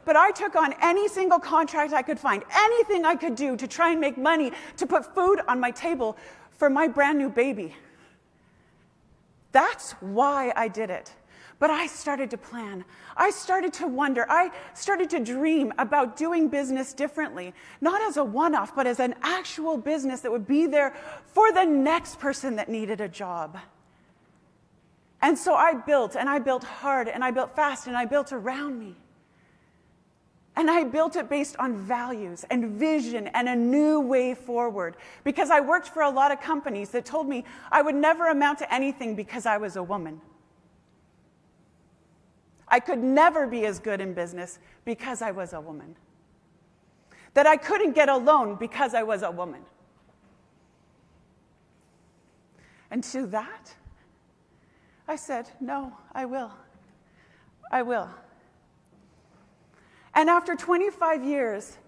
But I took on any single contract I could find, anything I could do to try and make money, to put food on my table for my brand new baby. That's why I did it. But I started to plan. I started to wonder. I started to dream about doing business differently, not as a one-off, but as an actual business that would be there for the next person that needed a job. And so I built, and I built hard, and I built fast, and I built around me. And I built it based on values and vision and a new way forward. Because I worked for a lot of companies that told me I would never amount to anything because I was a woman. I could never be as good in business because I was a woman. That I couldn't get a loan because I was a woman. And to that, I said, no, I will. I will. And after 25 years,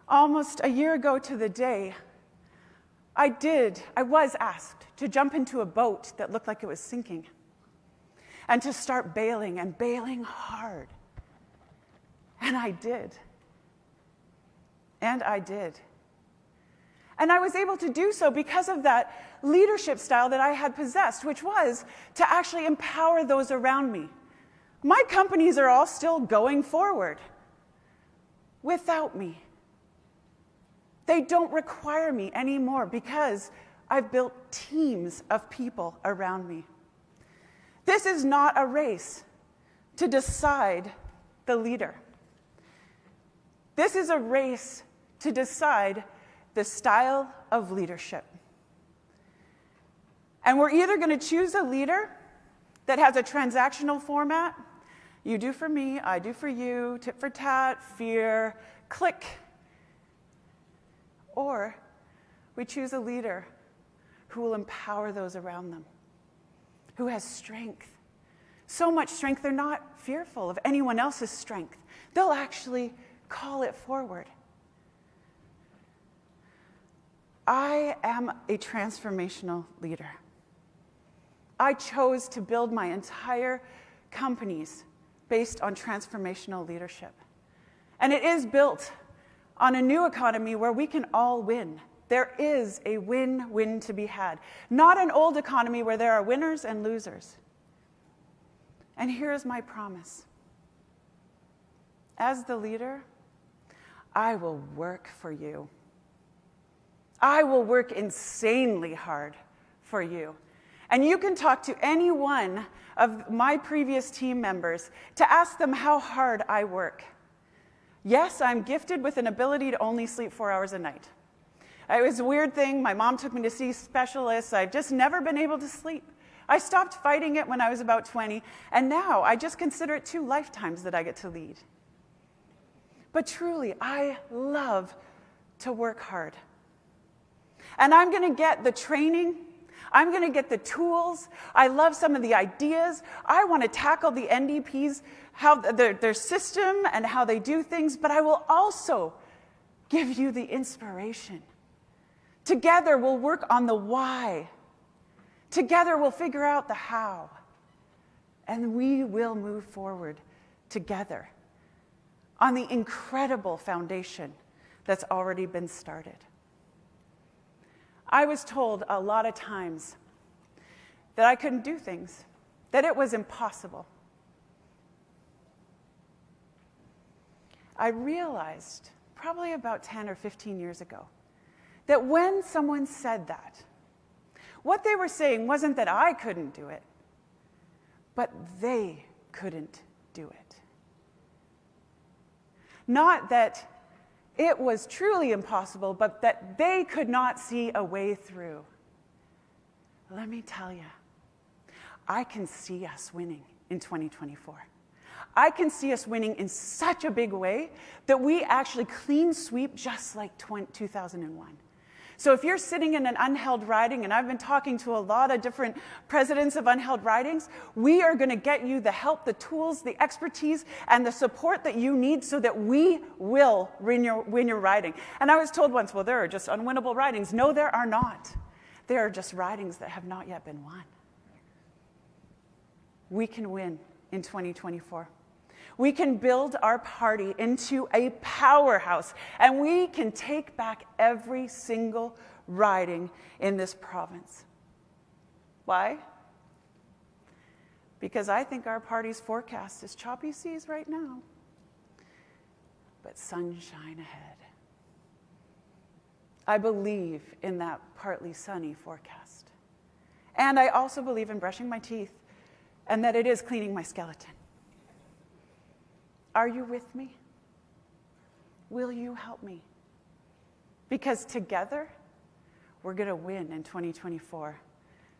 almost a year ago to the day, I was asked to jump into a boat that looked like it was sinking and to start bailing, and bailing hard. And I did. And I did. And I was able to do so because of that leadership style that I had possessed, which was to actually empower those around me. My companies are all still going forward without me. They don't require me anymore because I've built teams of people around me. This is not a race to decide the leader. This is a race to decide the style of leadership. And we're either going to choose a leader that has a transactional format, you do for me, I do for you, tit for tat, fear, click, or we choose a leader who will empower those around them, who has strength. So much strength, they're not fearful of anyone else's strength. They'll actually call it forward. I am a transformational leader. I chose to build my entire companies based on transformational leadership. And it is built on a new economy where we can all win There is a win-win to be had, not an old economy where there are winners and losers. And here's my promise. As the leader, I will work for you. I will work insanely hard for you. And you can talk to any one of my previous team members to ask them how hard I work. Yes, I'm gifted with an ability to only sleep 4 hours a night. It was a weird thing. My mom took me to see specialists. I've just never been able to sleep. I stopped fighting it when I was about 20, and now I just consider it 2 lifetimes that I get to lead. But truly, I love to work hard. And I'm going to get the training. I'm going to get the tools. I love some of the ideas. I want to tackle the NDPs, how their system and how they do things, but I will also give you the inspiration. Together, we'll work on the why. Together, we'll figure out the how. And we will move forward together on the incredible foundation that's already been started. I was told a lot of times that I couldn't do things, that it was impossible. I realized, probably about 10 or 15 years ago, that when someone said that, what they were saying wasn't that I couldn't do it, but they couldn't do it. Not that it was truly impossible, but that they could not see a way through. Let me tell you, I can see us winning in 2024. I can see us winning in such a big way that we actually clean sweep just like 2001. So if you're sitting in an unheld riding, and I've been talking to a lot of different presidents of unheld ridings, we are going to get you the help, the tools, the expertise, and the support that you need so that we will win your riding. And I was told once, well, there are just unwinnable ridings. No, there are not. There are just ridings that have not yet been won. We can win in 2024. We can build our party into a powerhouse, and we can take back every single riding in this province. Why? Because I think our party's forecast is choppy seas right now, but sunshine ahead. I believe in that partly sunny forecast. And I also believe in brushing my teeth and that it is cleaning my skeleton. Are you with me? Will you help me? Because together, we're going to win in 2024,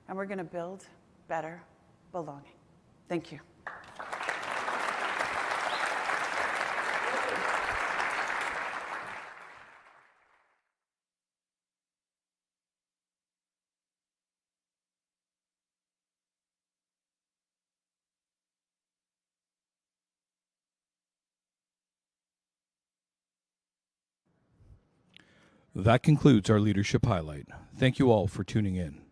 and we're going to build better belonging. Thank you. That concludes our leadership highlight. Thank you all for tuning in.